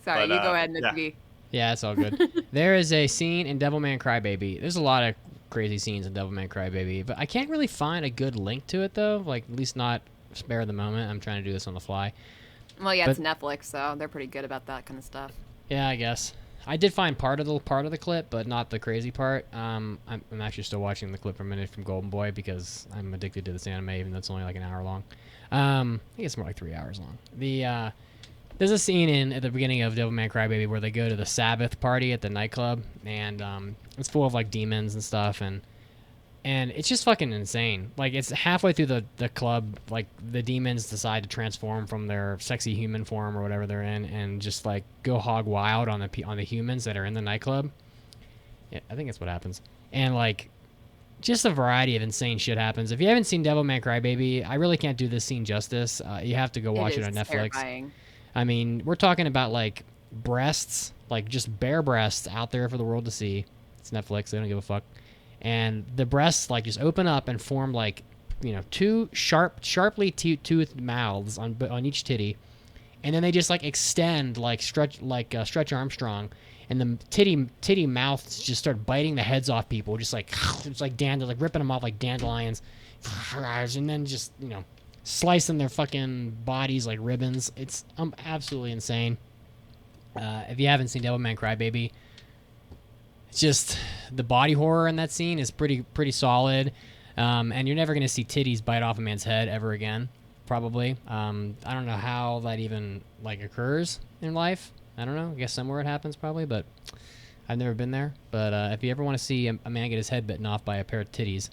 Sorry, but, you go ahead, yeah. Mitsuki. Yeah, it's all good. There is a scene in Devilman Crybaby. There's a lot of crazy scenes in Devilman Crybaby, but I can't really find a good link to it though. Like at least not spare the moment. I'm trying to do this on the fly. Well, yeah, it's Netflix, so they're pretty good about that kind of stuff. Yeah, I guess. I did find part of the clip, but not the crazy part. I'm actually still watching the clip per minute from Golden Boy because I'm addicted to this anime, even though it's only like an hour long. I think it's more like 3 hours long. There's a scene at the beginning of Devilman Crybaby where they go to the Sabbath party at the nightclub, and it's full of like demons and stuff, and it's just fucking insane. Like it's halfway through the club, like the demons decide to transform from their sexy human form or whatever they're in, and just like go hog wild on the humans that are in the nightclub. Yeah, I think that's what happens, and like just a variety of insane shit happens. If you haven't seen Devilman Crybaby, I really can't do this scene justice. You have to go watch it on Netflix. Terrifying. I mean, we're talking about like breasts, like just bare breasts out there for the world to see. It's Netflix; they don't give a fuck. And the breasts like just open up and form like, two sharply toothed mouths on each titty, and then they just like extend like Stretch Armstrong, and the titty mouths just start biting the heads off people, just like like ripping them off like dandelions, and then just slicing their fucking bodies like ribbons. It's absolutely insane. If you haven't seen Devilman Crybaby, it's just the body horror in that scene is pretty solid, and you're never gonna see titties bite off a man's head ever again, probably. I don't know how that even like occurs in life. I don't know. I guess somewhere it happens probably, but I've never been there. But if you ever want to see a man get his head bitten off by a pair of titties,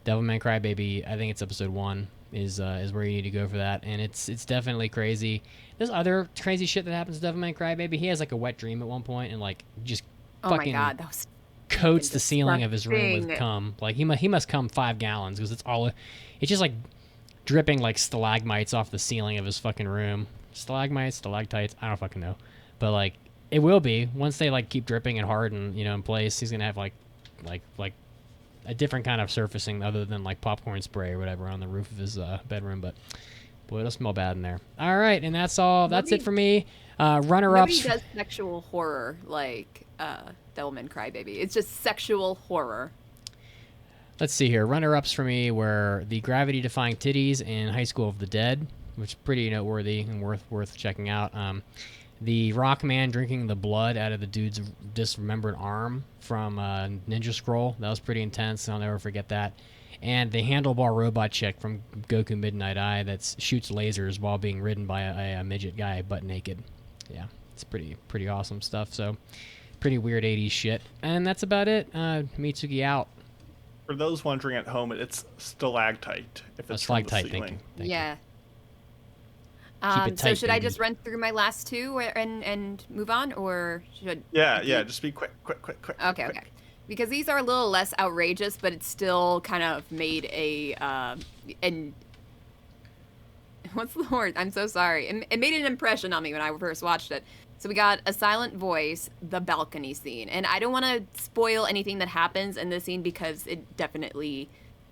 Devilman Crybaby, I think it's episode 1. Is where you need to go for that, and it's definitely crazy. There's other crazy shit that happens to Devilman Crybaby. He has like a wet dream at one point, and like just fucking my God, that was coats the ceiling of his room with cum. Like he must cum 5 gallons because it's just like dripping like stalagmites off the ceiling of his fucking room. Stalagmites, stalactites, I don't fucking know, but like it will be once they like keep dripping and harden, in place. He's gonna have like a different kind of surfacing other than like popcorn spray or whatever on the roof of his bedroom, but boy, it'll smell bad in there. All right, and that's all. That's it for me. Runner-ups. Nobody does sexual horror like Devilman Crybaby. It's just sexual horror. Let's see here. Runner-ups for me were the gravity-defying titties in High School of the Dead, which is pretty noteworthy and worth checking out. The Rock Man drinking the blood out of the dude's dismembered arm from Ninja Scroll. That was pretty intense. I'll never forget that. And the handlebar robot chick from Goku Midnight Eye that shoots lasers while being ridden by a midget guy butt naked. Yeah, it's pretty awesome stuff. So, pretty weird 80s shit. And that's about it. Mitsuki out. For those wondering at home, it's stalactite. If it's from the stalactite, ceiling. thank you. Yeah. Keep it tight, so should I baby. just run through my last two and move on, or should? Yeah. Just be quick. Okay. Because these are a little less outrageous, but it still kind of made and what's the word? I'm so sorry. It made an impression on me when I first watched it. So we got A Silent Voice, the balcony scene, and I don't want to spoil anything that happens in this scene because it definitely,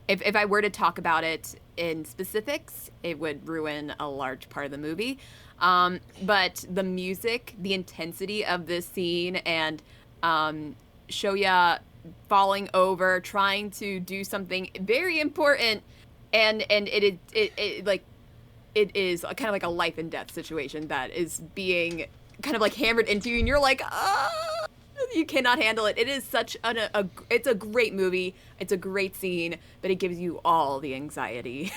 if I were to talk about it in specifics, it would ruin a large part of the movie. But the music, the intensity of this scene, and Shoya falling over, trying to do something very important, and it is kind of like a life and death situation that is being kind of like hammered into you, and you're like, you cannot handle it. It is such it's a great movie. It's a great scene, but it gives you all the anxiety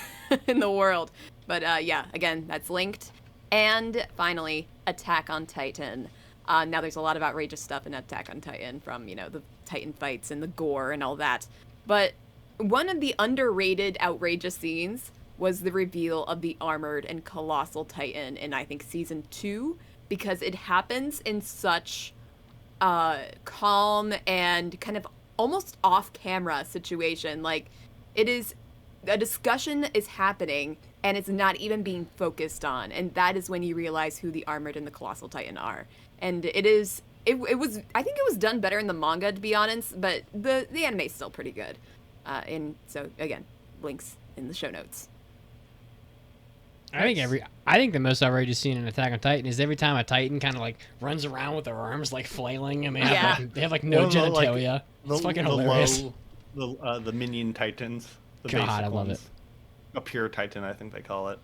in the world. But yeah, again, that's linked. And finally, Attack on Titan. Now there's a lot of outrageous stuff in Attack on Titan, from, the Titan fights and the gore and all that. But one of the underrated outrageous scenes was the reveal of the armored and colossal Titan in, I think, season 2, because it happens in such calm and kind of almost off-camera situation. Like, it is, a discussion is happening and it's not even being focused on, and that is when you realize who the armored and the colossal Titan are. And it was, I think it was done better in the manga, to be honest, but the anime is still pretty good. And so, again, links in the show notes. I think the most outrageous scene in Attack on Titan is every time a Titan kind of like runs around with their arms like flailing, and they have like no genitalia. It's fucking hilarious. The minion Titans. The God, basic I love ones. it. A pure Titan, I think they call it.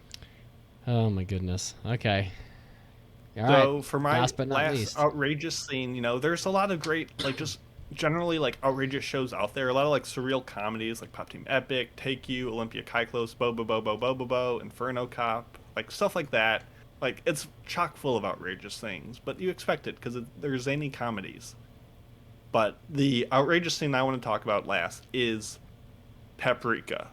Oh my goodness. Okay. All So right. for my Last but not least. outrageous scene, there's a lot of great, like, just generally like outrageous shows out there. A lot of like surreal comedies like Pop Team Epic, Take You, Olympia Kyklos, Bo, Inferno Cop, like stuff like that. Like, it's chock full of outrageous things, but you expect it because they're zany comedies. But the outrageous thing I want to talk about last is Paprika.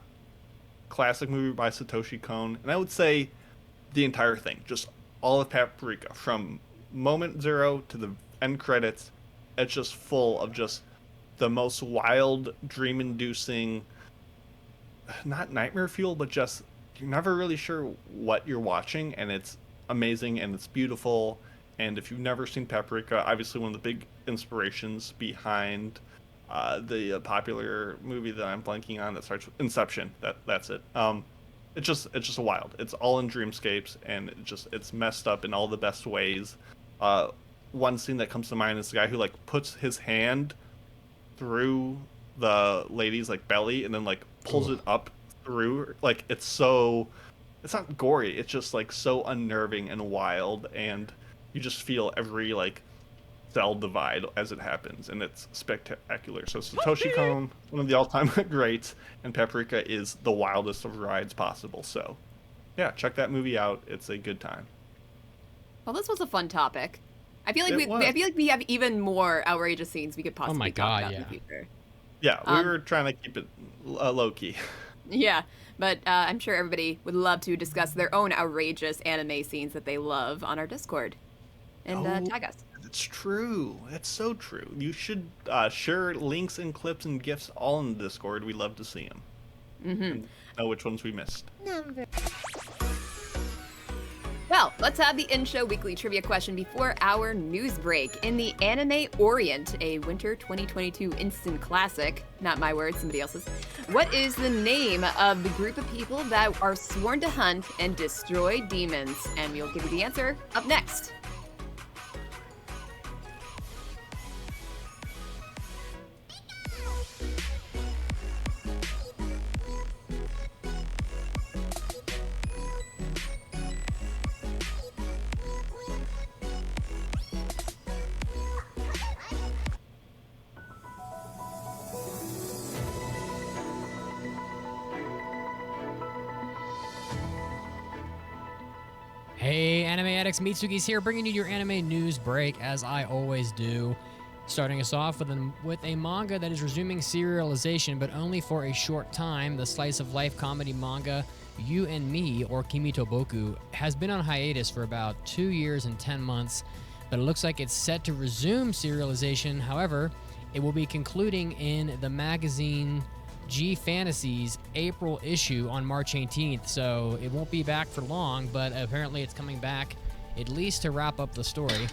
Classic movie by Satoshi Kon, and I would say the entire thing, just all of Paprika, from moment zero to the end credits, it's just full of just the most wild, dream-inducing, not nightmare fuel, but just you're never really sure what you're watching, and it's amazing and it's beautiful. And if you've never seen Paprika, obviously one of the big inspirations behind the popular movie that I'm blanking on that starts with Inception. That's it. It's just wild. It's all in dreamscapes, and it's messed up in all the best ways. One scene that comes to mind is the guy who like puts his hand through the lady's like belly and then like pulls it up through. Like, it's not gory. It's just like so unnerving and wild, and you just feel every like cell divide as it happens, and it's spectacular. So Satoshi Kon, one of the all-time greats, and Paprika is the wildest of rides possible. So yeah, check that movie out. It's a good time. Well, this was a fun topic. I feel like we have even more outrageous scenes we could possibly talk about in the future. Yeah, we were trying to keep it low key. Yeah, but I'm sure everybody would love to discuss their own outrageous anime scenes that they love on our Discord, and tag us. It's true. That's so true. You should share links and clips and GIFs all in the Discord. We love to see them. And know which ones we missed. Well, let's have the in-show weekly trivia question before our news break. In the anime Orient, a winter 2022 instant classic, not my words, somebody else's, what is the name of the group of people that are sworn to hunt and destroy demons? And we'll give you the answer up next. Hey, Anime Addicts, Mitsuki's here, bringing you your anime news break, as I always do. Starting us off with a manga that is resuming serialization, but only for a short time. The slice of life comedy manga You and Me, or Kimi to Boku, has been on hiatus for about 2 years and 10 months, but it looks like it's set to resume serialization. However, it will be concluding in the magazine G Fantasy's April issue on March 18th, so it won't be back for long, but apparently it's coming back at least to wrap up the story.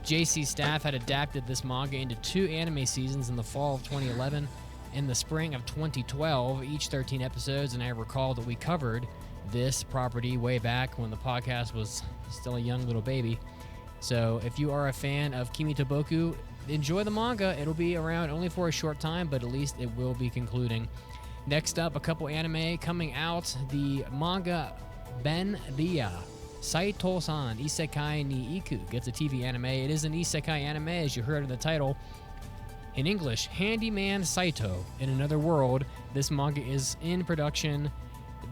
JC staff had adapted this manga into 2 anime seasons in the fall of 2011 and the spring of 2012, each 13 episodes, and I recall that we covered this property way back when the podcast was still a young little baby. So if you are a fan of Kimi to Boku, enjoy the manga. It'll be around only for a short time, but at least it will be concluding. Next up, a couple anime coming out. The manga Ben Dia Saito-san Isekai ni Iku gets a TV anime. It is an isekai anime, as you heard in the title. In English, Handyman Saito in Another World. This manga is in production.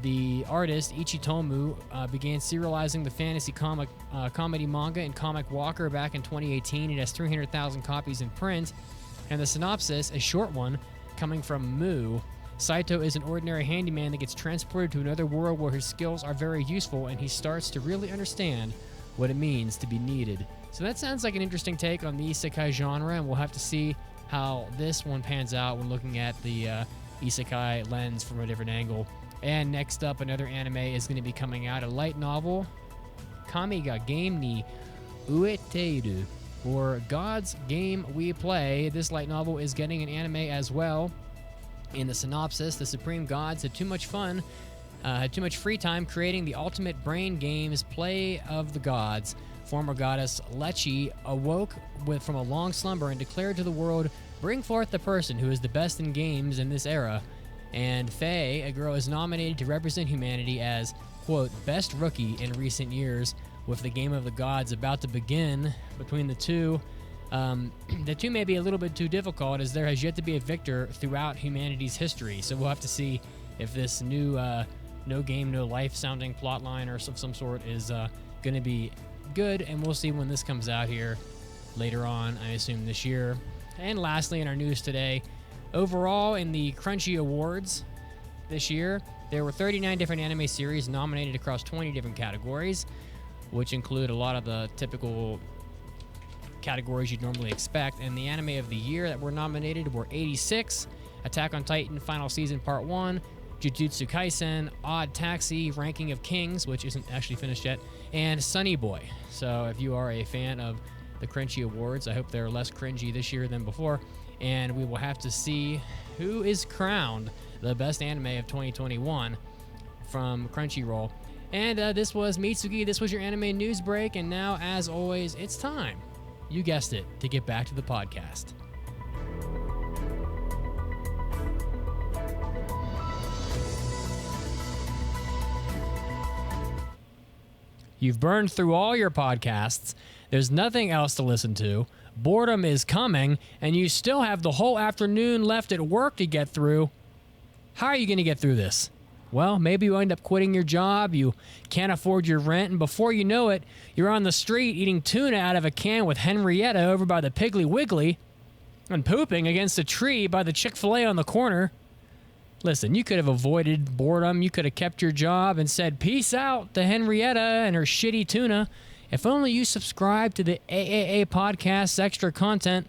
The artist, Ichitomu, began serializing the fantasy comedy manga in Comic Walker back in 2018. It has 300,000 copies in print. And the synopsis, a short one, coming from Moo. Saito is an ordinary handyman that gets transported to another world where his skills are very useful, and he starts to really understand what it means to be needed. So that sounds like an interesting take on the isekai genre, and we'll have to see how this one pans out when looking at the isekai lens from a different angle. And next up, another anime is going to be coming out, a light novel, Kami ga Game ni Ueteiru, or God's Game We Play. This light novel is getting an anime as well. In the synopsis, the Supreme Gods had too much fun, had too much free time creating the ultimate brain games play of the gods. Former goddess Lechi awoke from a long slumber and declared to the world, "Bring forth the person who is the best in games in this era." And Faye, a girl, is nominated to represent humanity as, quote, best rookie in recent years. With the game of the gods about to begin between the two, the two may be a little bit too difficult, as there has yet to be a victor throughout humanity's history. So we'll have to see if this new no game, no life sounding plotline or some sort is going to be good, and we'll see when this comes out here later on, I assume this year. And lastly, in our news today, overall in the Crunchy Awards this year, there were 39 different anime series nominated across 20 different categories, which include a lot of the typical categories you'd normally expect. And the anime of the year that were nominated were 86, Attack on Titan Final Season Part 1, Jujutsu Kaisen, Odd Taxi, Ranking of Kings, which isn't actually finished yet, and Sunny Boy. So if you are a fan of the Crunchy Awards, I hope they're less cringy this year than before, and we will have to see who is crowned the best anime of 2021 from Crunchyroll. And this was Mitsuki. This was your anime news break, and now, as always, it's time, you guessed it, to get back to the podcast. You've burned through all your podcasts. There's nothing else to listen to. Boredom is coming, and you still have the whole afternoon left at work to get through. How are you going to get through this? Well, maybe you end up quitting your job, you can't afford your rent, and before you know it, you're on the street eating tuna out of a can with Henrietta over by the Piggly Wiggly and pooping against a tree by the Chick-fil-A on the corner. Listen, you could have avoided boredom. You could have kept your job and said peace out to Henrietta and her shitty tuna. If only you subscribed to the AAA podcast's extra content,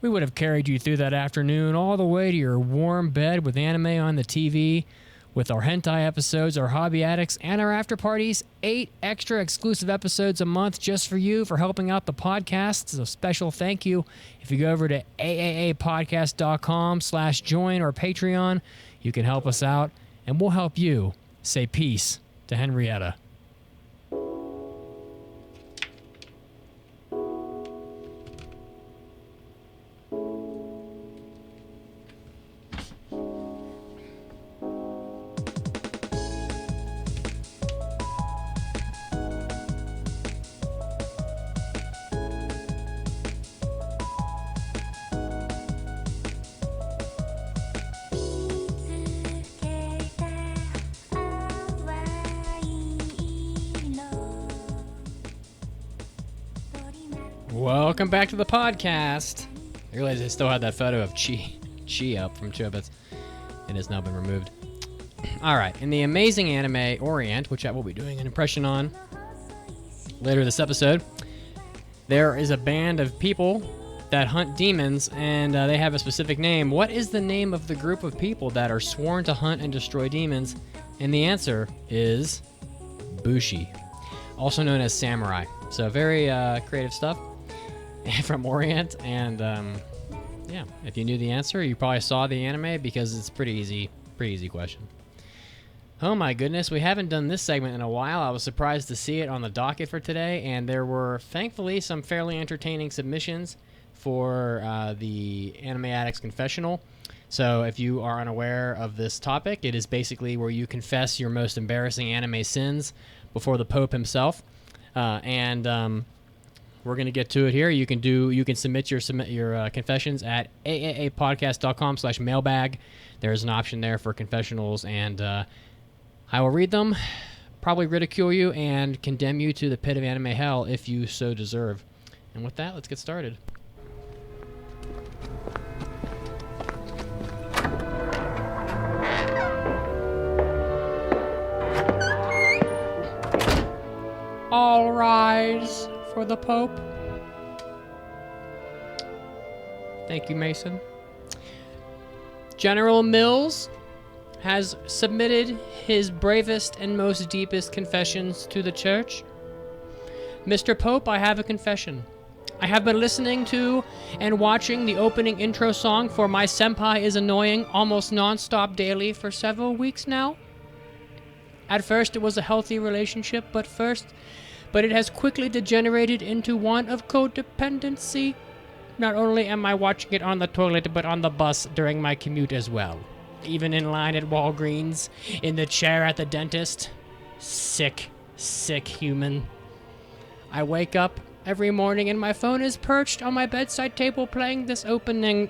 we would have carried you through that afternoon all the way to your warm bed with anime on the TV, with our hentai episodes, our hobby addicts, and our after parties. 8 extra exclusive episodes a month just for you for helping out the podcast. So special thank you. If you go over to aapodcast.com/join or Patreon, you can help us out, and we'll help you say peace to Henrietta. Welcome back to the podcast. I realize I still had that photo of Chi up from Chobits. It has now been removed. All right, in the amazing anime Orient, which I will be doing an impression on later this episode, there is a band of people that hunt demons, and they have a specific name. What is the name of the group of people that are sworn to hunt and destroy demons? And the answer is Bushi, also known as samurai. So very creative stuff from Orient, and yeah, if you knew the answer, you probably saw the anime because it's pretty easy question. Oh my goodness, we haven't done this segment in a while. I was surprised to see it on the docket for today, and there were thankfully some fairly entertaining submissions for the Anime Addicts Confessional. So if you are unaware of this topic, it is basically where you confess your most embarrassing anime sins before the Pope himself, and we're going to get to it here. You can submit your confessions at aaapodcast.com/mailbag. There's an option there for confessionals, and I will read them, probably ridicule you, and condemn you to the pit of anime hell if you so deserve. And with that, let's get started. All rise for the Pope. Thank you, Mason. General Mills has submitted his bravest and most deepest confessions to the church. Mr. Pope, I have a confession. I have been listening to and watching the opening intro song for My Senpai is Annoying almost non-stop daily for several weeks now. At first it was a healthy relationship, but it has quickly degenerated into one of codependency. Not only am I watching it on the toilet, but on the bus during my commute as well. Even in line at Walgreens, in the chair at the dentist. Sick human. I wake up every morning and my phone is perched on my bedside table playing this opening.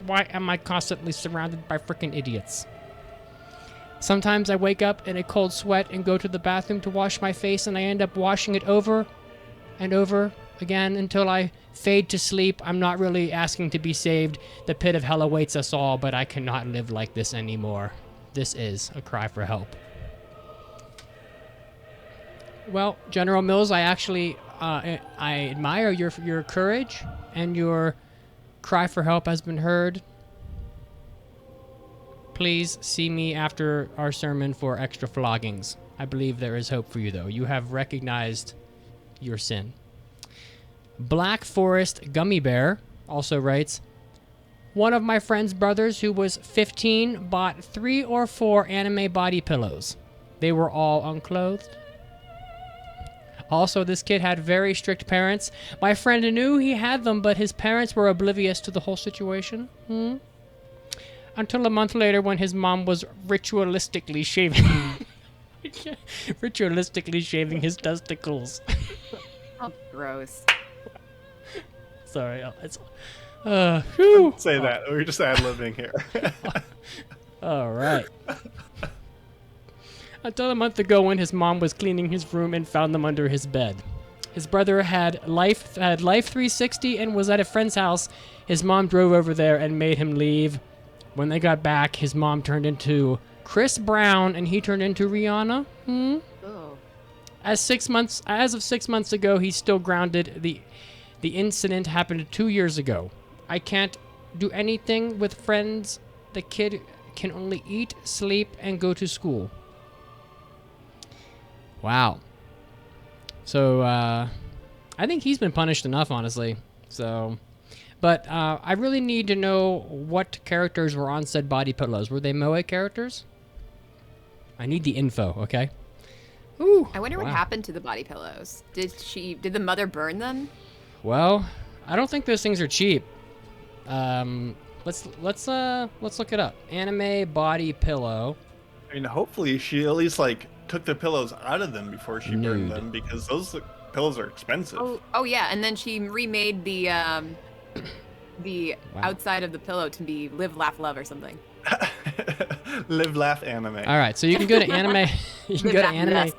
Why am I constantly surrounded by freaking idiots? Sometimes I wake up in a cold sweat and go to the bathroom to wash my face, and I end up washing it over and over again until I fade to sleep. I'm not really asking to be saved. The pit of hell awaits us all, but I cannot live like this anymore. This is a cry for help. Well, General Mills, I actually I admire your courage, and your cry for help has been heard. Please see me after our sermon for extra floggings. I believe there is hope for you, though. You have recognized your sin. Black Forest Gummy Bear also writes, one of my friend's brothers who was 15 bought 3 or 4 anime body pillows. They were all unclothed. Also, this kid had very strict parents. My friend knew he had them, but his parents were oblivious to the whole situation. Until a month later when his mom was ritualistically shaving his testicles. Oh, gross. Sorry, it's Say that. We're just ad-libbing here. all right. Until a month ago when his mom was cleaning his room and found them under his bed. His brother had Life 360 and was at a friend's house. His mom drove over there and made him leave. When they got back, his mom turned into Chris Brown and he turned into Rihanna. Oh. As of 6 months ago, he's still grounded. The incident happened 2 years ago. I can't do anything with friends. The kid can only eat, sleep, and go to school. Wow. So, I think he's been punished enough, honestly. So, but I really need to know what characters were on said body pillows. Were they moe characters? I need the info, okay? Ooh, I wonder what happened to the body pillows. Did the mother burn them? Well, I don't think those things are cheap. Let's look it up. Anime body pillow. I mean, hopefully she at least took the pillows out of them before she burned them, because those pillows are expensive. Oh yeah, and then she remade the outside of the pillow to be Live, Laugh, Love or something. Live, laugh, anime. All right, so you can go to anime. You can go to anime.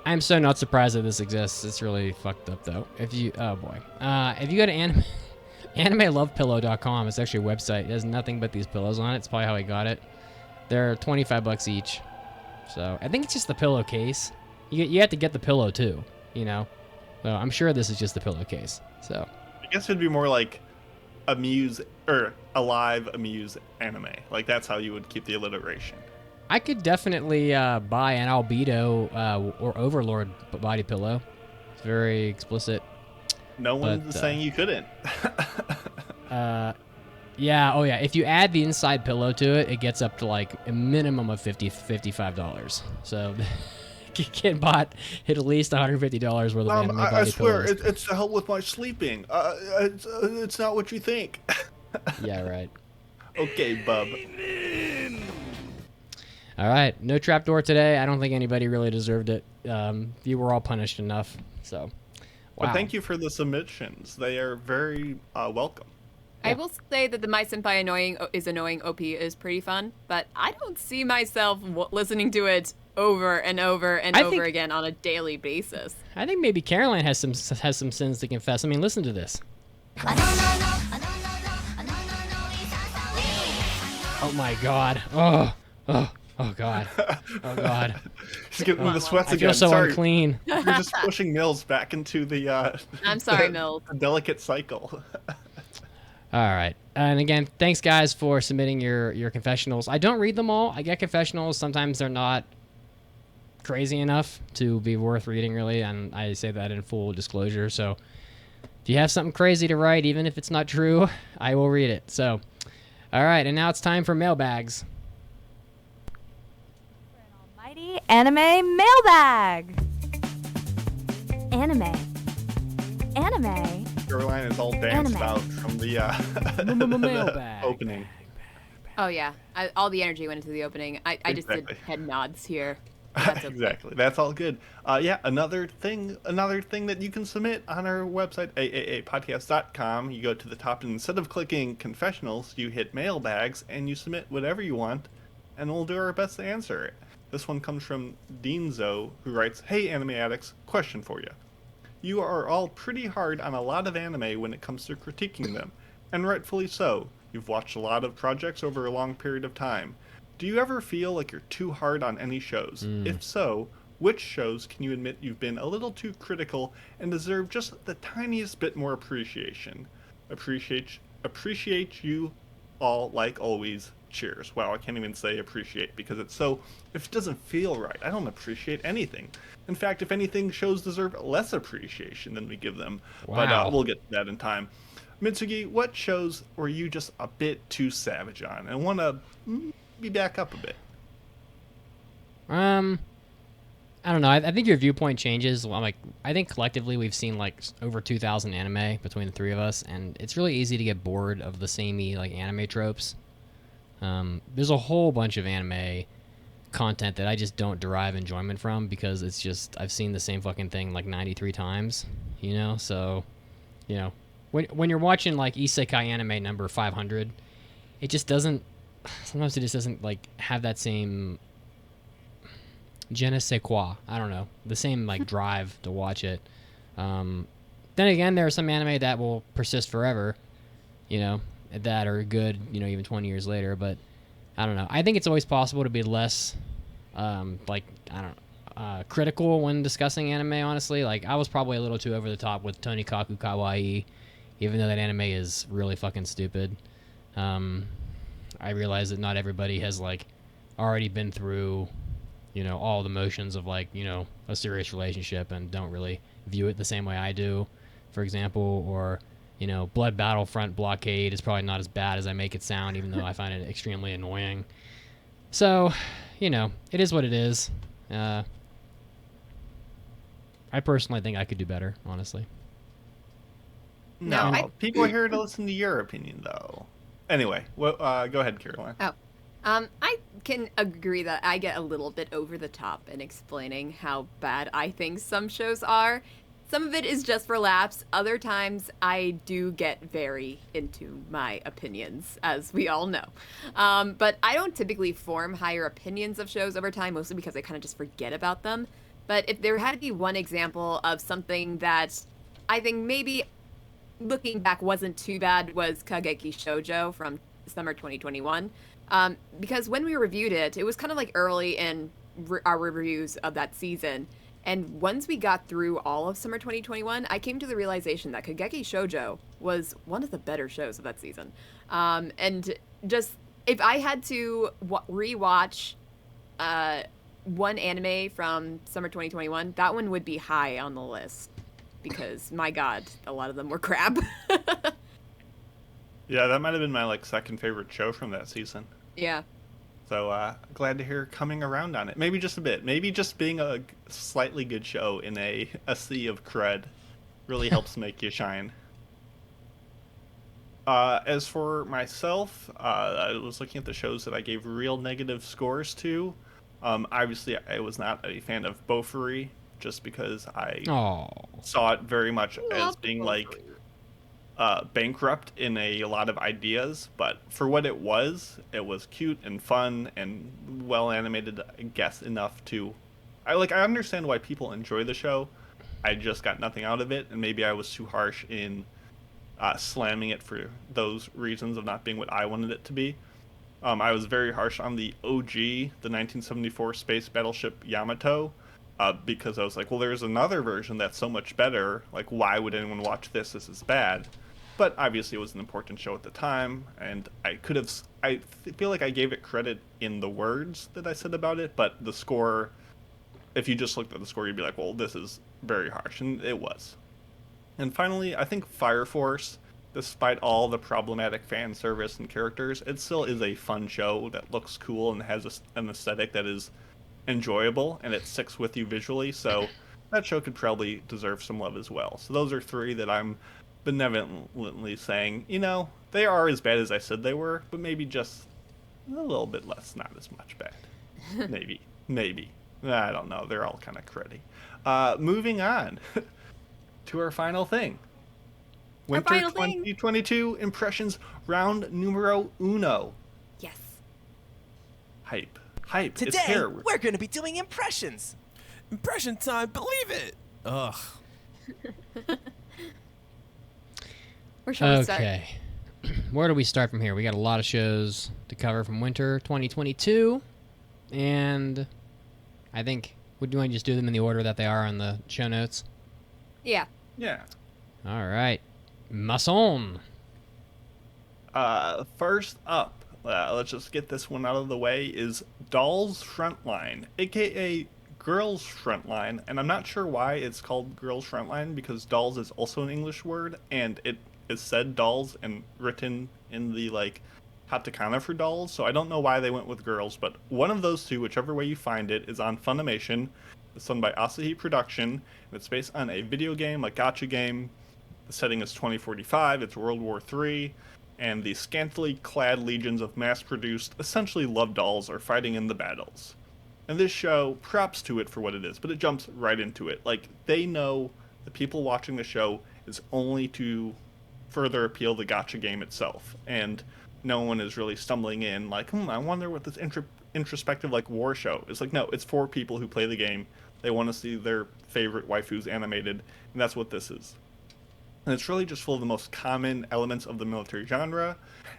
I'm so not surprised that this exists. It's really fucked up though. If you go to animelovepillow.com, it's actually a website. It has nothing but these pillows on it. It's probably how I got it. They're $25 each. So I think it's just the pillowcase. You have to get the pillow too, you know. So I'm sure this is just the pillowcase. So I guess it'd be more like Amuse or Alive Amuse Anime. Like that's how you would keep the alliteration. I could definitely buy an Albedo or Overlord body pillow. It's very explicit. No one's saying you couldn't. Yeah, oh yeah. If you add the inside pillow to it, it gets up to like a minimum of $55. So Kid Bot hit at least $150 worth of anime body I swear, pillows. it's to help with my sleeping. It's not what you think. Yeah, right. Okay, bub. All right, no trapdoor today. I don't think anybody really deserved it. You were all punished enough. So, wow. But thank you for the submissions. They are very welcome. I will say that the My Senpai Annoying OP is pretty fun, but I don't see myself listening to it over and over and over again on a daily basis. I think maybe Caroline has some sins to confess. I mean, listen to this. Oh my God. Oh God. Oh God. She's getting the sweats I again. feel so Sorry. unclean. You're just pushing Mills back into the I'm sorry, Mills. delicate cycle. All right. And again, thanks guys for submitting your confessionals. I don't read them all. I get confessionals. Sometimes they're not crazy enough to be worth reading, really, and I say that in full disclosure. So if you have something crazy to write, even if it's not true, I will read it. So, all right. And now it's time for mailbags. Almighty Anime Mailbag. Anime. Caroline is all danced Anime. out from the Mailbag. opening. Oh yeah, all the energy went into the opening. I just did Exactly. head nods here. That's okay. Exactly. That's all good. Yeah, another thing that you can submit on our website, AAApodcast.com. You go to the top, and instead of clicking confessionals, you hit mailbags, and you submit whatever you want, and we'll do our best to answer it. This one comes from Deanzo, who writes, "Hey, Anime Addicts, question for you. You are all pretty hard on a lot of anime when it comes to critiquing them, and rightfully so. You've watched a lot of projects over a long period of time. Do you ever feel like you're too hard on any shows? If so, which shows can you admit you've been a little too critical and deserve just the tiniest bit more appreciation? Appreciate you all like always. Cheers." Wow, I can't even say appreciate because it's so... If it doesn't feel right, I don't appreciate anything. In fact, if anything, shows deserve less appreciation than we give them. Wow. But we'll get to that in time. Mitsugi, what shows were you just a bit too savage on and want to be back up a bit? I don't know. I think your viewpoint changes. Well, I think collectively we've seen like over 2,000 anime between the three of us, and it's really easy to get bored of the samey like anime tropes. There's a whole bunch of anime content that I just don't derive enjoyment from because it's just I've seen the same fucking thing like 93 times, you know. So, you know, when you're watching like Isekai anime number 500, it just doesn't. Sometimes it just doesn't like have that same je ne sais quoi. I don't know, the same like drive to watch it. Then again, there are some anime that will persist forever, you know, that are good, you know, even 20 years later. But I don't know. I think it's always possible to be less, critical when discussing anime. Honestly, like I was probably a little too over the top with Tonikaku Kawaii, even though that anime is really fucking stupid. I realize that not everybody has like already been through, you know, all the motions of like, you know, a serious relationship and don't really view it the same way I do, for example, or, you know, Blood Battlefront Blockade is probably not as bad as I make it sound, even though I find it extremely annoying. So, you know, it is what it is. I personally think I could do better, honestly. No, people are here to listen to your opinion, though. Anyway, go ahead, Caroline. I can agree that I get a little bit over the top in explaining how bad I think some shows are. Some of it is just for laughs. Other times I do get very into my opinions, as we all know. But I don't typically form higher opinions of shows over time, mostly because I kind of just forget about them. But if there had to be one example of something that I think maybe looking back wasn't too bad was Kageki Shoujo from summer 2021. Because when we reviewed it, it was kind of like early in our reviews of that season. And once we got through all of summer 2021, I came to the realization that Kageki Shoujo was one of the better shows of that season. And just, if I had to rewatch one anime from summer 2021, that one would be high on the list. Because, my God, a lot of them were crap. Yeah, that might have been my like second favorite show from that season. Yeah. So glad to hear coming around on it. Maybe just a bit. Maybe just being a slightly good show in a sea of crud really helps make you shine. As for myself, I was looking at the shows that I gave real negative scores to. Obviously, I was not a fan of Bofuri, just because I saw it very much as being like bankrupt in a lot of ideas. But for what it was cute and fun and well animated, I guess enough to... I understand why people enjoy the show. I just got nothing out of it, and maybe I was too harsh in slamming it for those reasons of not being what I wanted it to be. I was very harsh on the OG, the 1974 space battleship Yamato, because I was like, well, there's another version that's so much better. Like, why would anyone watch this? This is bad. But obviously it was an important show at the time, and I feel like I gave it credit in the words that I said about it, but the score, if you just looked at the score, you'd be like, well, this is very harsh, and it was. And finally, I think Fire Force, despite all the problematic fan service and characters, it still is a fun show that looks cool and has an aesthetic that is enjoyable, and it sticks with you visually, so that show could probably deserve some love as well. So those are three that I'm benevolently saying, they are as bad as I said they were, but maybe just a little bit less, not as much bad. Maybe. I don't know. They're all kind of cruddy. Moving on to our final thing. Winter 2022 impressions round numero uno. Yes. Hype. Today, it's here. We're going to be doing impressions. Impression time, believe it. Ugh. Where shall we start? Okay. Where do we start from here? We got a lot of shows to cover from winter 2022. And I think, would you want to just do them in the order that they are on the show notes? Yeah. Yeah. All right. Masson. First up, let's just get this one out of the way, is Dolls Frontline, aka Girls Frontline. And I'm not sure why it's called Girls Frontline, because dolls is also an English word, and it is said dolls and written in the katakana for dolls, so I don't know why they went with girls, but one of those two, whichever way you find it, is on Funimation. It's done by Asahi Production, and it's based on a video game, a gacha game. The setting is 2045, it's World War III, and the scantily clad legions of mass-produced, essentially love dolls are fighting in the battles. And this show, props to it for what it is, but it jumps right into it. They know the people watching the show is only to further appeal the gacha game itself, and no one is really stumbling in I wonder what this introspective war show is. No, it's for people who play the game. They want to see their favorite waifus animated, and that's what this is. And it's really just full of the most common elements of the military genre,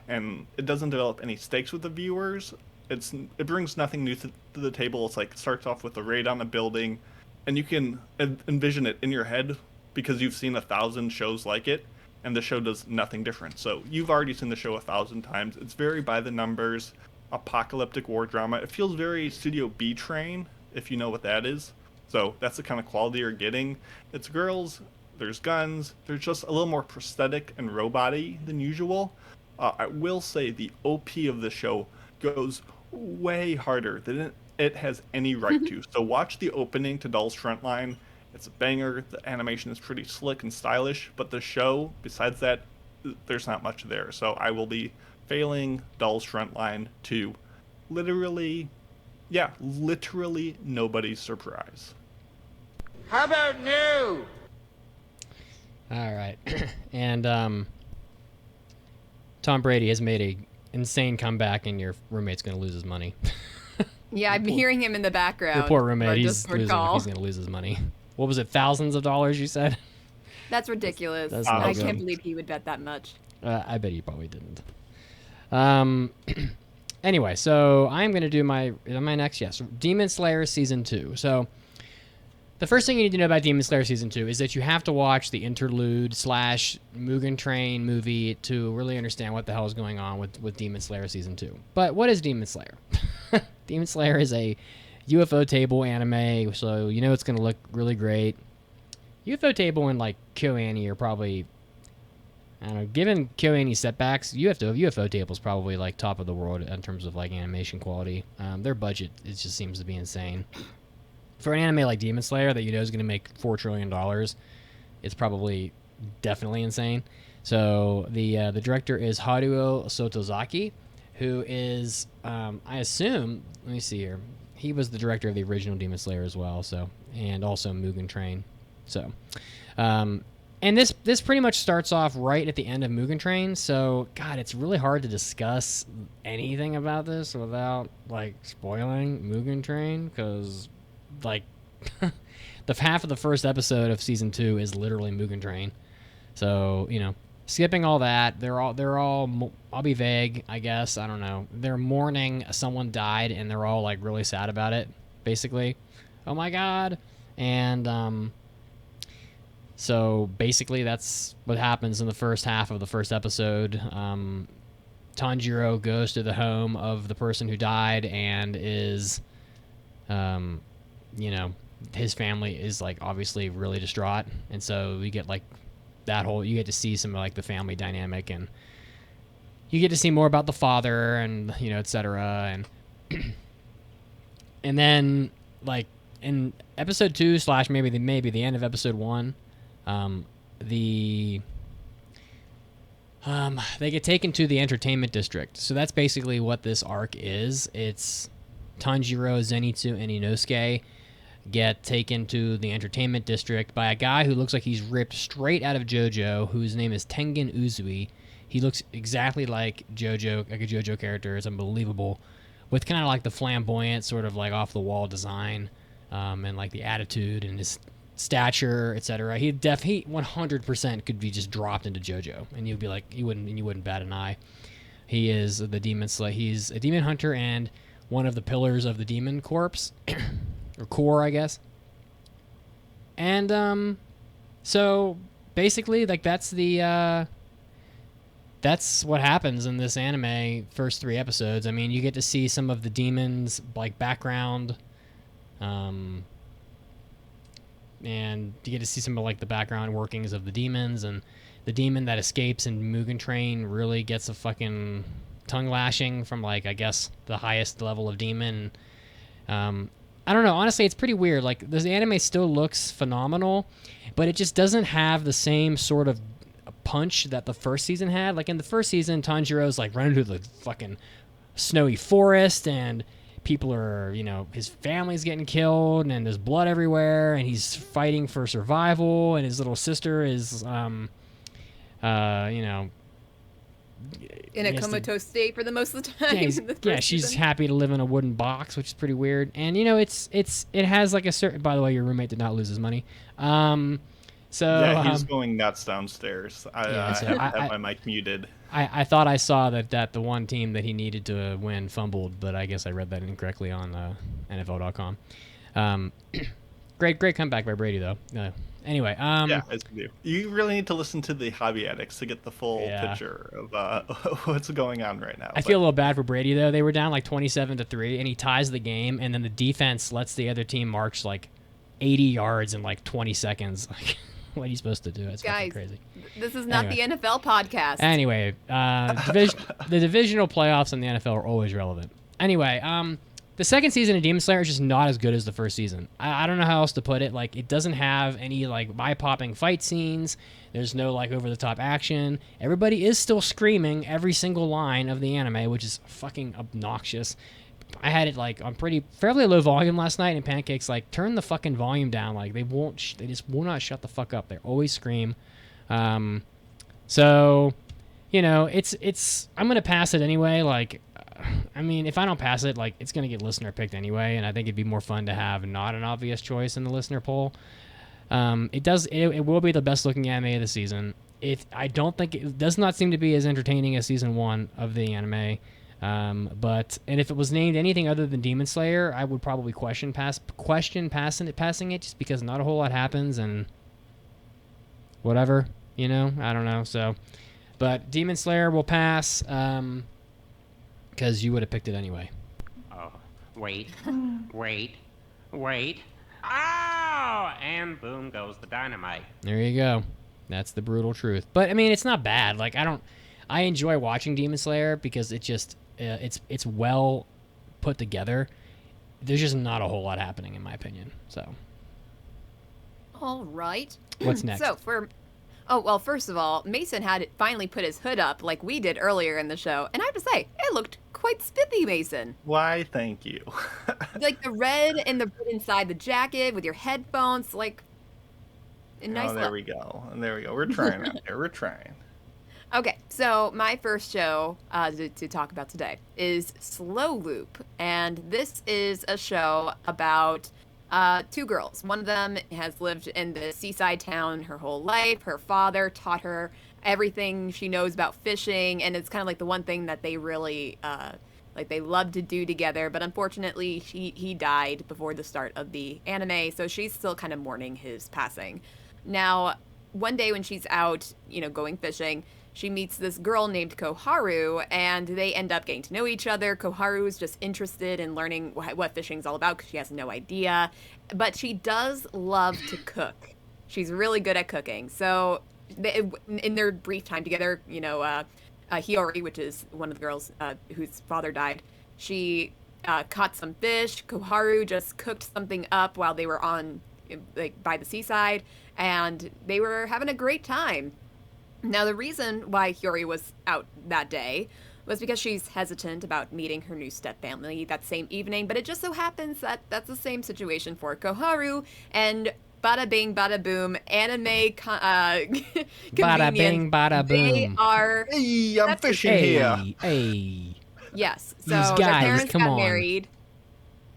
and it doesn't develop any stakes with the viewers. It brings nothing new to the table. It's it starts off with a raid on a building, and you can envision it in your head because you've seen 1,000 shows like it, and the show does nothing different. So you've already seen the show 1,000 times. It's very by the numbers, apocalyptic war drama. It feels very Studio B Train, if you know what that is. So that's the kind of quality you're getting. It's girls, there's guns, there's just a little more prosthetic and robot-y than usual. I will say the OP of the show goes way harder than it has any right to. So watch the opening to Dolls Frontline. It's a banger. The animation is pretty slick and stylish, but the show, besides that, there's not much there. So I will be failing Dolls Frontline to literally nobody's surprise. How about new? All right. And Tom Brady has made a insane comeback, and your roommate's going to lose his money. Yeah, I'm hearing him in the background. Your poor roommate, Our he's Discord call. going to lose his money. What was it, thousands of dollars you said? That's ridiculous. That's I not can't good. believe he would bet that much. I bet he probably didn't. Anyway, so I'm going to do my next, yes, Demon Slayer Season 2. So the first thing you need to know about Demon Slayer Season 2 is that you have to watch the interlude / Mugen Train movie to really understand what the hell is going on with Demon Slayer Season 2. But what is Demon Slayer? Demon Slayer is a UFO table anime, so you know it's going to look really great. UFO table and like KyoAni are probably, I don't know, given KyoAni's setbacks, UFO table is probably like top of the world in terms of like animation quality. Their budget, it just seems to be insane. For an anime like Demon Slayer that you know is going to make $4 trillion, it's probably definitely insane. So the director is Haruo Sotozaki, who is, I assume, let me see here, he was the director of the original Demon Slayer as well, so, and also Mugen Train. So, and this pretty much starts off right at the end of Mugen Train. So, God, it's really hard to discuss anything about this without like spoiling Mugen Train, because like the half of the first episode of season 2 is literally Mugen Train. So, you know, skipping all that, they're all. I'll be vague, I guess. I don't know. They're mourning someone died, and they're all like really sad about it. Basically, oh my God, and So basically that's what happens in the first half of the first episode. Tanjiro goes to the home of the person who died and is, you know, his family is like obviously really distraught. And so we get like that whole, you get to see some of like the family dynamic, and you get to see more about the father and, you know, et cetera. And then like in episode 2 / maybe the end of episode 1, they get taken to the entertainment district. So that's basically what this arc is. It's Tanjiro, Zenitsu, and Inosuke get taken to the entertainment district by a guy who looks like he's ripped straight out of JoJo, whose name is Tengen Uzui. He looks exactly like JoJo, like a JoJo character. It's unbelievable, with kind of like the flamboyant, sort of like off-the-wall design, and like the attitude and his stature, etc. He 100% could be just dropped into JoJo, and you'd be like, you wouldn't bat an eye. He is the demon slayer. He's a demon hunter and one of the pillars of the demon corps, or core, I guess. And so basically, like that's what happens in this anime. First 3 episodes. I mean, you get to see some of the demons' like background. And you get to see some of like the background workings of the demons, and the demon that escapes in Mugen Train really gets a fucking tongue lashing from like, I guess, the highest level of demon. I don't know, honestly, it's pretty weird. Like, this anime still looks phenomenal, but it just doesn't have the same sort of punch that the first season had. Like in the first season, Tanjiro's like running through the fucking snowy forest, and people are, you know, his family's getting killed, and there's blood everywhere, and he's fighting for survival, and his little sister is, you know, in a comatose state for the most of the time. Yeah, she's happy to live in a wooden box, which is pretty weird. And you know, it has like a certain. By the way, your roommate did not lose his money. So yeah, he's going nuts downstairs. I have my mic muted. I thought I saw that the one team that he needed to win fumbled, but I guess I read that incorrectly on NFL.com. Great comeback by Brady, though. Anyway, yeah, as you do. You really need to listen to the Hobby Addicts to get the full picture of what's going on right now. I feel a little bad for Brady, though. They were down like 27-3, and he ties the game, and then the defense lets the other team march like 80 yards in like 20 seconds. What are you supposed to do? It's fucking crazy. This is not the NFL podcast. Anyway, the divisional playoffs in the NFL are always relevant. Anyway, the second season of Demon Slayer is just not as good as the first season. I don't know how else to put it. Like, it doesn't have any like eye-popping fight scenes. There's no like over-the-top action. Everybody is still screaming every single line of the anime, which is fucking obnoxious. I had it like on fairly low volume last night, and Pancake's like, turn the fucking volume down. Like, they just will not shut the fuck up. They always scream. So, you know, it's I'm gonna pass it anyway. Like, I mean, if I don't pass it, like, it's going to get listener picked anyway, and I think it'd be more fun to have not an obvious choice in the listener poll. It will be the best looking anime of the season. I don't think it does not seem to be as entertaining as season 1 of the anime. And if it was named anything other than Demon Slayer, I would probably question passing it just because not a whole lot happens and whatever, I don't know. So, but Demon Slayer will pass, because you would have picked it anyway. Oh, wait. Oh, and boom goes the dynamite. There you go. That's the brutal truth. But I mean, it's not bad. Like, I enjoy watching Demon Slayer because it just, it's well put together. There's just not a whole lot happening in my opinion. So. All right. What's next? First of all, Mason had finally put his hood up like we did earlier in the show, and I have to say, it looked quite spiffy, Mason. Why, thank you. Like the red and the red inside the jacket with your headphones, like a nice there we go. We're trying out there. We're trying. Okay, so my first show to talk about today is Slow Loop, and this is a show about 2 girls. One of them has lived in the seaside town her whole life. Her father taught her everything she knows about fishing, and it's kind of like the one thing that they really they love to do together. But unfortunately, he died before the start of the anime, so she's still kind of mourning his passing. Now, one day when she's out, going fishing, she meets this girl named Koharu, and they end up getting to know each other. Koharu is just interested in learning what fishing's all about because she has no idea. But she does love to cook. She's really good at cooking. So in their brief time together, Hiyori, which is one of the girls whose father died, she caught some fish. Koharu just cooked something up while they were by the seaside, and they were having a great time. Now, the reason why Hiyori was out that day was because she's hesitant about meeting her new stepfamily that same evening, but it just so happens that that's the same situation for Koharu, and bada bing, bada boom, anime bada bing, bada boom. They are... Hey, I'm fishing here. Hey. Yes, so These guys, their parents come got on. married.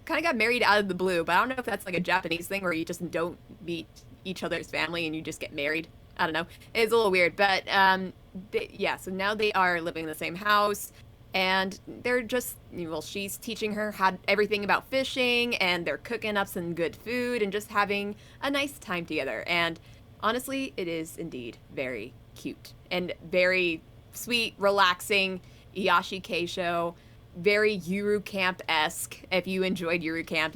Kind of got married out of the blue, but I don't know if that's like a Japanese thing where you just don't meet each other's family and you just get married. I don't know. It's a little weird, but so now they are living in the same house, and they're just, she's teaching her everything about fishing, and they're cooking up some good food and just having a nice time together. And honestly, it is indeed very cute and very sweet, relaxing Iyashi Kei show. Very Yuru Camp-esque. If you enjoyed Yuru Camp,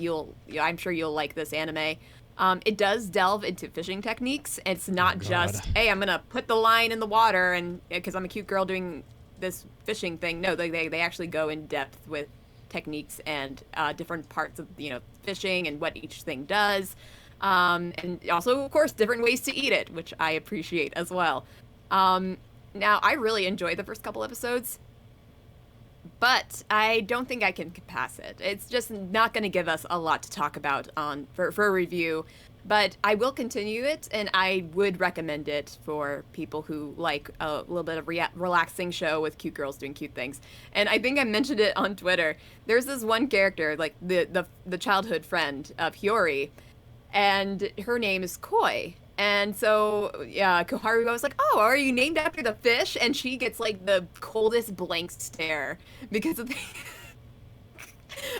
I'm sure you'll like this anime. It does delve into fishing techniques. It's not just, hey, I'm gonna put the line in the water and because I'm a cute girl doing this fishing thing. No, they actually go in depth with techniques and different parts of fishing and what each thing does, and also of course different ways to eat it, which I appreciate as well. Now I really enjoyed the first couple episodes, but I don't think I can pass it. It's just not going to give us a lot to talk about for a review. But I will continue it, and I would recommend it for people who like a little bit of relaxing show with cute girls doing cute things. And I think I mentioned it on Twitter. There's this one character, like the childhood friend of Hiyori, and her name is Koi. And so, Koharu was like, oh, are you named after the fish? And she gets, like, the coldest blank stare because of the...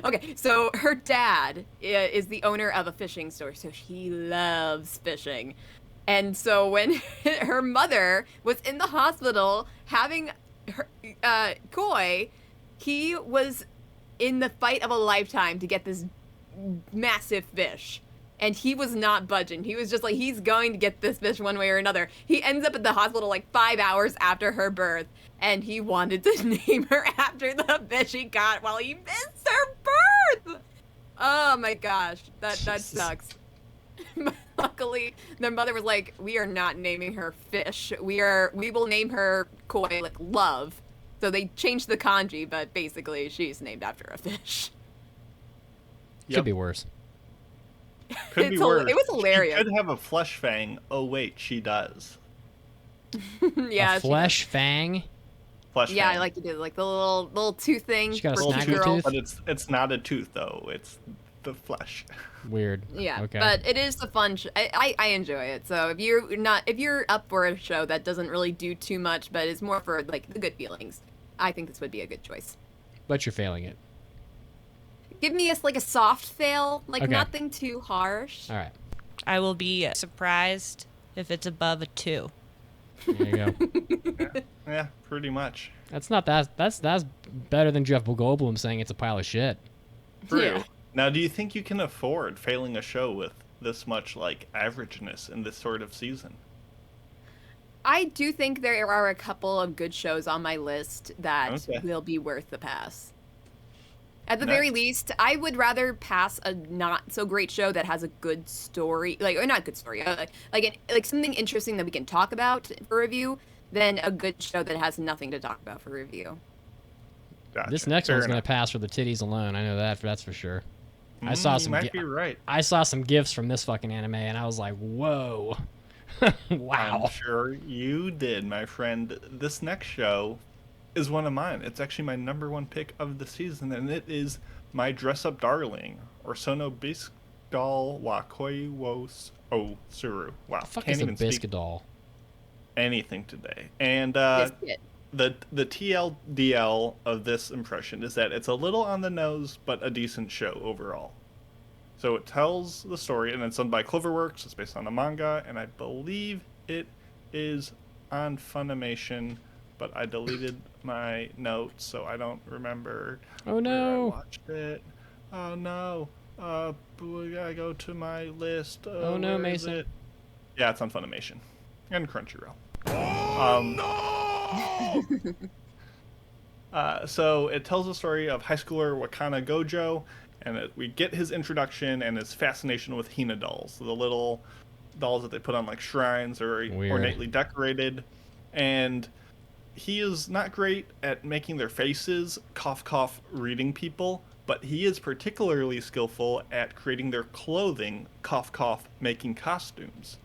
Okay, so her dad is the owner of a fishing store, so she loves fishing. And so when her mother was in the hospital having her, Koi, he was in the fight of a lifetime to get this massive fish. And he was not budging. He was just like, he's going to get this fish one way or another. He ends up at the hospital like 5 hours after her birth, and he wanted to name her after the fish he got while he missed her birth. Oh my gosh, that sucks. Luckily, their mother was like, we are not naming her fish. We will name her Koi, like love. So they changed the kanji, but basically she's named after a fish. Yep. Could be worse. Could be worse. It was hilarious. She could have a flesh fang. Oh wait, she does. Yeah. A flesh fang? Flesh Yeah, I fang. like to do like the little tooth thing She got a for snack cute tooth? girls. But it's not a tooth though. It's the flesh. Weird. Yeah, Okay. but it is a fun. I enjoy it. So if you're up for a show that doesn't really do too much, but is more for like the good feelings, I think this would be a good choice. But you're failing it. Give me a soft fail, like Okay. nothing too harsh. All right. I will be surprised if it's above a 2. There you go. Yeah, pretty much. That's not that. That's better than Jeff Goldblum saying it's a pile of shit. True. Yeah. Now, do you think you can afford failing a show with this much like averageness in this sort of season? I do think there are a couple of good shows on my list that Okay. will be worth the pass. At the Nice. very least, I would rather pass a not so great show that has a good story, or not good story, like something interesting that we can talk about for review, than a good show that has nothing to talk about for review. Gotcha. This next Fair one's gonna enough. pass for the titties alone. I know that's for sure. I saw You some. might be right. I saw some gifs from this fucking anime, and I was like, whoa, wow. I'm sure you did, my friend. This next show is one of mine. It's actually my number one pick of the season, and it is My Dress Up Darling, or Sono Biscuit wa Koi wo Suru. Wow, The fuck can't is a even speak biscuitol? anything today. And Biscuit. the TLDL of this impression is that it's a little on the nose, but a decent show overall. So it tells the story, and it's done by Cloverworks. It's based on a manga, and I believe it is on Funimation, but I deleted my notes, so I don't remember Oh where no. I watched it. Oh no. We gotta go to my list. Oh, no, where is Mason. it? Yeah, it's on Funimation and Crunchyroll. So it tells the story of high schooler Wakana Gojo, and we get his introduction and his fascination with Hina dolls, the little dolls that they put on like shrines or Weird. ornately decorated. And he is not great at making their faces cough cough reading people, but he is particularly skillful at creating their clothing cough cough making costumes.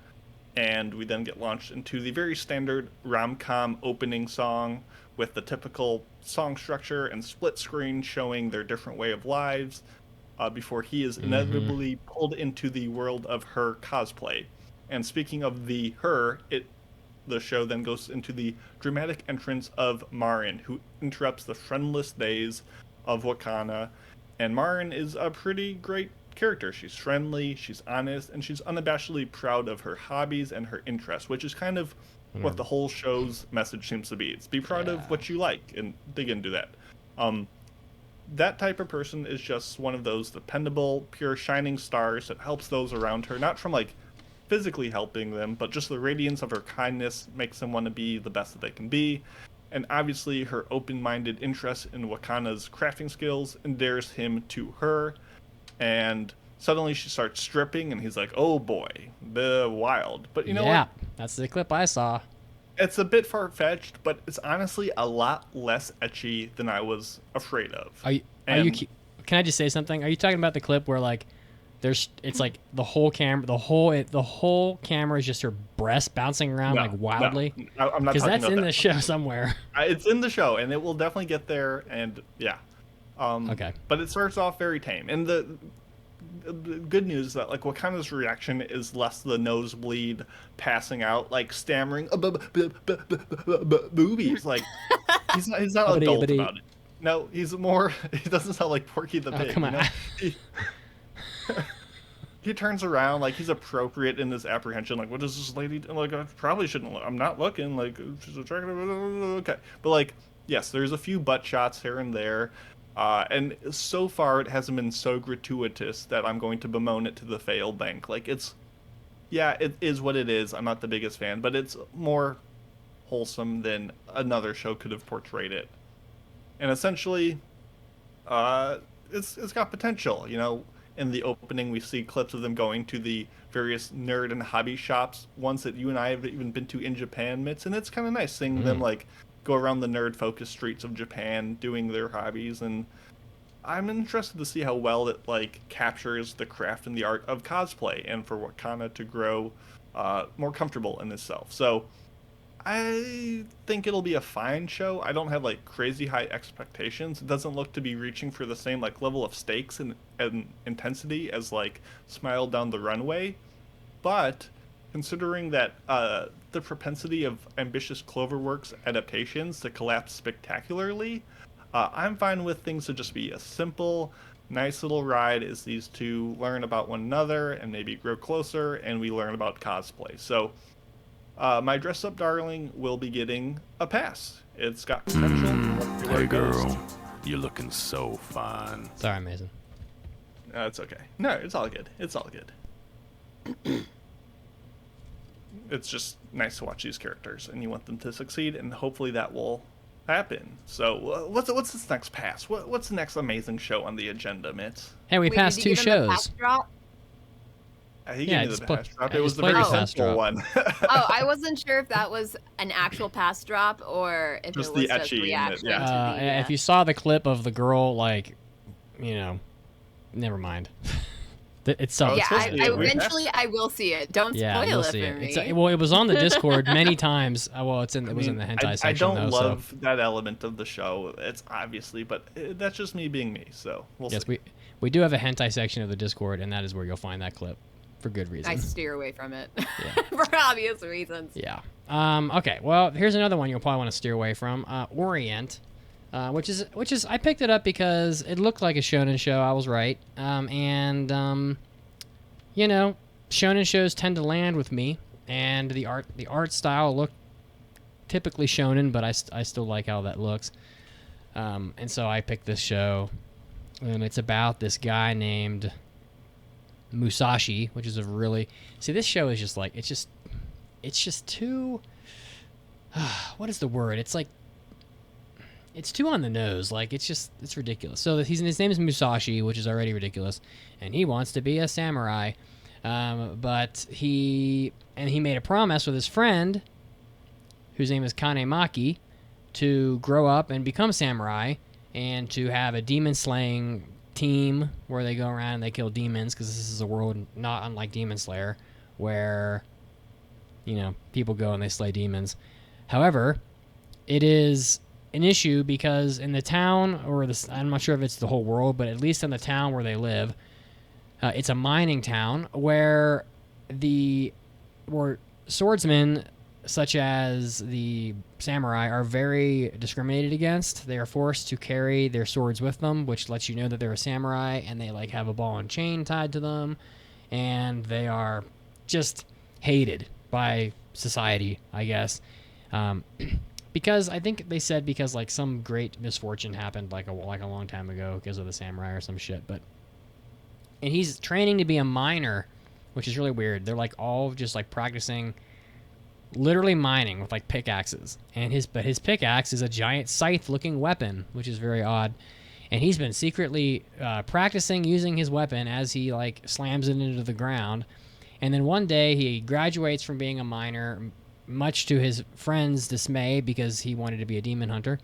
And we then get launched into the very standard rom-com opening song with the typical song structure and split screen showing their different way of lives before he is inevitably pulled into the world of her cosplay. And speaking of the her, the show then goes into the dramatic entrance of Marin, who interrupts the friendless days of Wakana. And Marin is a pretty great character. She's friendly, she's honest, and she's unabashedly proud of her hobbies and her interests, which is kind of what the whole show's message seems to be. It's be proud of what you like and dig into that. That type of person is just one of those dependable, pure, shining stars that helps those around her, not from like physically helping them, but just the radiance of her kindness makes them want to be the best that they can be. And obviously her open-minded interest in Wakana's crafting skills endears him to her. And suddenly she starts stripping, and he's like, oh boy, the wild. But you know Yeah, what? that's the clip I saw. It's a bit far-fetched, but it's honestly a lot less ecchi than I was afraid of. Can I just say something? Are you talking about the clip where like it's like the whole camera is just her breast bouncing around like wildly? No, I'm not Because talking that's about in that. the show somewhere. It's in the show, and it will definitely get there, and yeah. Okay. But it starts off very tame, and the good news is that like Wakana's reaction is less the nosebleed, passing out, like stammering, boobies. Like he's not adult about it. No, he's more. He doesn't sound like Porky the Pig. Come on. You know? He turns around like he's appropriate in his apprehension. Like, what is this lady? Like, I probably shouldn't. I'm not looking. Like, she's attractive. Okay, but like, yes, there's a few butt shots here and there, and so far it hasn't been so gratuitous that I'm going to bemoan it to the fail bank. Like, it is what it is. I'm not the biggest fan, but it's more wholesome than another show could have portrayed it. And essentially, it's got potential. You know, in the opening, we see clips of them going to the various nerd and hobby shops, ones that you and I have even been to in Japan, Mitz, and it's kind of nice seeing them like go around the nerd-focused streets of Japan doing their hobbies. And I'm interested to see how well it like captures the craft and the art of cosplay, and for Wakana to grow more comfortable in itself. So I think it'll be a fine show. I don't have like crazy high expectations. It doesn't look to be reaching for the same like level of stakes and intensity as like Smile Down the Runway, but considering that the propensity of ambitious Cloverworks adaptations to collapse spectacularly, I'm fine with things to just be a simple, nice little ride as these two learn about one another and maybe grow closer, and we learn about cosplay. So my Dress Up Darling will be getting a pass. It's got potential. Hey girl, you're looking so fine. Sorry, Mason. No, it's okay. No, it's all good. It's all good. It's just nice to watch these characters, and you want them to succeed, and hopefully that will happen. So, what's this next pass? What's the next amazing show on the agenda, Mitz? Hey, we passed 2 shows. He gave me the pass drop. It was the played very the pass simple drop. one. Oh, I wasn't sure if that was an actual pass drop or if Just it was the just ecchi in it, reaction yeah. to the. If you saw the clip of the girl, like, you know, never mind. It's so. Yeah, supposed to be I a weird eventually I will see it. Don't spoil you'll it see for me. it. Well, it was on the Discord many times. Well, it was in the hentai section. I don't though, love that element of the show. It's obviously, but that's just me being me. So we'll yes, see. we do have a hentai section of the Discord, and that is where you'll find that clip for good reason. I steer away from it for obvious reasons. Yeah. Okay. Well, here's another one you'll probably want to steer away from. Orient, which is I picked it up because it looked like a shonen show. I was right. You know, shonen shows tend to land with me, and the art style looked typically shonen, but I still like how that looks. And so I picked this show, and it's about this guy named Musashi, which is a really this show is just like it's just too what is the word? It's like it's too on the nose. Like it's ridiculous. So his name is Musashi, which is already ridiculous, and he wants to be a samurai. But he made a promise with his friend, whose name is Kanemaki, to grow up and become samurai and to have a demon slaying team where they go around and they kill demons, because this is a world not unlike Demon Slayer where, you know, people go and they slay demons. However, it is an issue because in the town, or I'm not sure if it's the whole world, but at least in the town where they live, it's a mining town where swordsmen such as the samurai are very discriminated against. They are forced to carry their swords with them, which lets you know that they're a samurai, and they like have a ball and chain tied to them, and they are just hated by society, I guess. Because I think they said because like some great misfortune happened like a long time ago because of the samurai or some shit, and he's training to be a miner, which is really weird. They're like all just like practicing literally mining with like pickaxes, and his pickaxe is a giant scythe-looking weapon, which is very odd. And he's been secretly practicing using his weapon as he like slams it into the ground. And then one day he graduates from being a miner, much to his friend's dismay, because he wanted to be a demon hunter.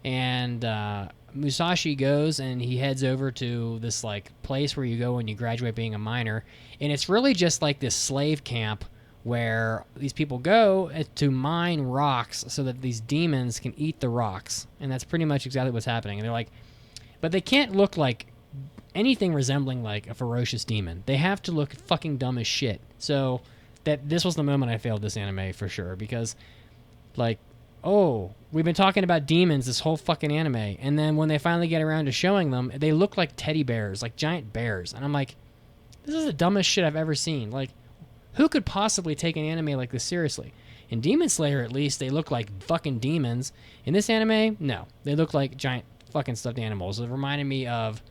And Musashi goes and he heads over to this like place where you go when you graduate being a miner, and it's really just like this slave camp where these people go to mine rocks so that these demons can eat the rocks. And that's pretty much exactly what's happening. And they're like, but they can't look like anything resembling like a ferocious demon. They have to look fucking dumb as shit. So this was the moment I failed this anime for sure, because like, oh, we've been talking about demons this whole fucking anime, and then when they finally get around to showing them, they look like teddy bears, like giant bears. And I'm like, this is the dumbest shit I've ever seen. Like, who could possibly take an anime like this seriously? In Demon Slayer, at least, they look like fucking demons. In this anime, no. They look like giant fucking stuffed animals. It reminded me of...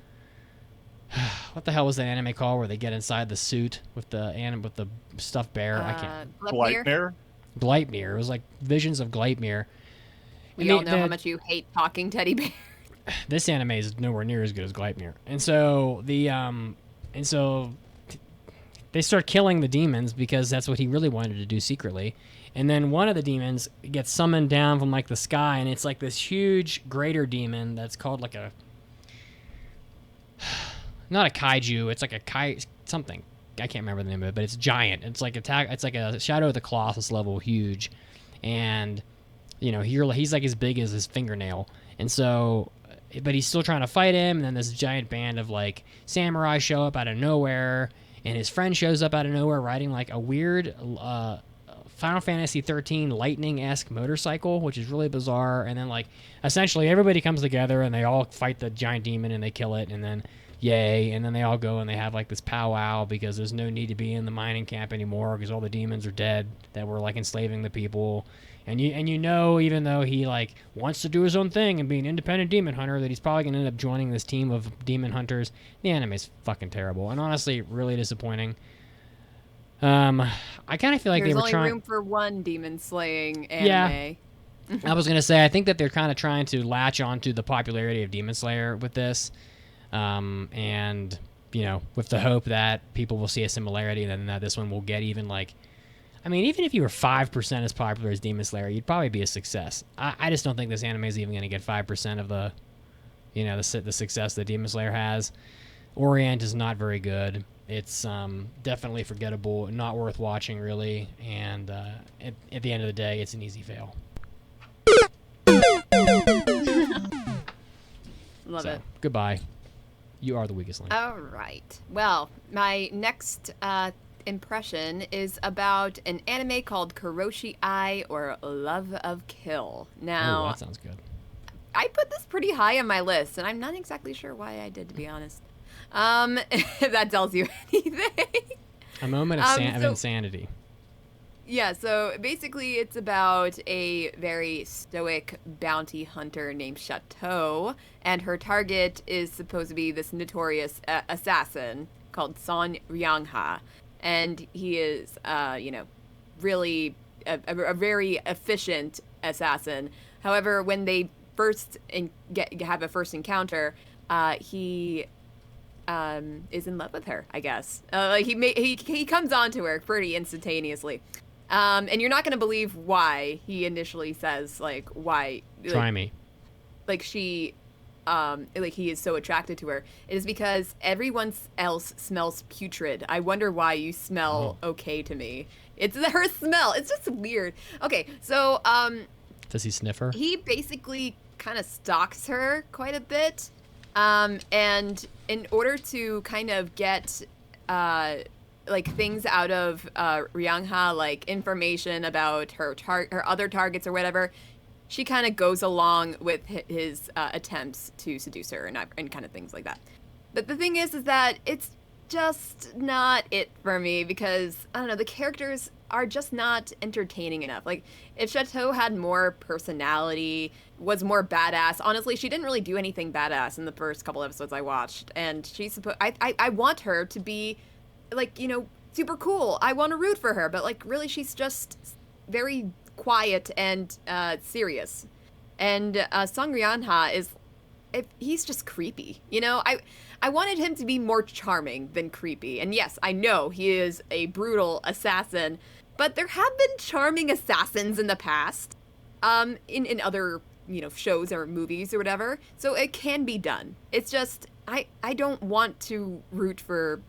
what the hell was that anime called where they get inside the suit with the stuffed bear? I can't... Gleipnir? Gleipnir. It was like visions of Gleipnir. We all know how much you hate talking teddy bears. This anime is nowhere near as good as Gleipnir. And so they start killing the demons because that's what he really wanted to do secretly. And then one of the demons gets summoned down from like the sky, and it's like this huge greater demon that's called like a... not a kaiju, it's like a something. I can't remember the name of it, but it's giant. It's like a Shadow of the Colossus level huge. and he's like as big as his fingernail, and so, but he's still trying to fight him. And then this giant band of like samurai show up out of nowhere, and his friend shows up out of nowhere riding like a weird Final Fantasy 13 lightning-esque motorcycle, which is really bizarre. And then like essentially everybody comes together and they all fight the giant demon and they kill it, and then yay, and then they all go and they have like this powwow because there's no need to be in the mining camp anymore because all the demons are dead that were like enslaving the people. And even though he like wants to do his own thing and be an independent demon hunter, that he's probably gonna end up joining this team of demon hunters. The anime's fucking terrible and honestly really disappointing. I kind of feel like There's they were only trying. room for one demon slaying anime. Yeah. I was gonna say I think that they're kind of trying to latch onto the popularity of Demon Slayer with this, and with the hope that people will see a similarity, and then that this one will get even like. I mean, even if you were 5% as popular as Demon Slayer, you'd probably be a success. I just don't think this anime is even going to get 5% of the, the success that Demon Slayer has. Orient is not very good. It's definitely forgettable, not worth watching, really. And at the end of the day, it's an easy fail. Love it. Goodbye. You are the weakest link. All right. Well, my next impression is about an anime called Kuroitsu or Love of Kill. Now, that sounds good. I put this pretty high on my list, and I'm not exactly sure why I did, to be honest. If that tells you anything. A moment of insanity. Yeah, so basically it's about a very stoic bounty hunter named Chateau, and her target is supposed to be this notorious assassin called Son Ryangha. And he is, really a very efficient assassin. However, when they first have a first encounter, he is in love with her, I guess. He comes on to her pretty instantaneously. And you're not going to believe why he initially says, why. Try me. She, he is so attracted to her. It is because everyone else smells putrid. I wonder why you smell okay to me. It's her smell. It's just weird. Okay, so, does he sniff her? He basically kind of stalks her quite a bit. And in order to kind of get, things out of Ryangha, like information about her other targets or whatever, she kind of goes along with his attempts to seduce her and kind of things like that. But the thing is that it's just not it for me because, I don't know, the characters are just not entertaining enough. Like, if Chateau had more personality, was more badass, honestly, she didn't really do anything badass in the first couple episodes I watched. And she's I want her to be, super cool. I want to root for her, but, really, she's just very quiet and serious. And Song Ryan-ha he's just creepy. I wanted him to be more charming than creepy. And yes, I know he is a brutal assassin, but there have been charming assassins in the past, in other, shows or movies or whatever. So it can be done. It's just, I don't want to root for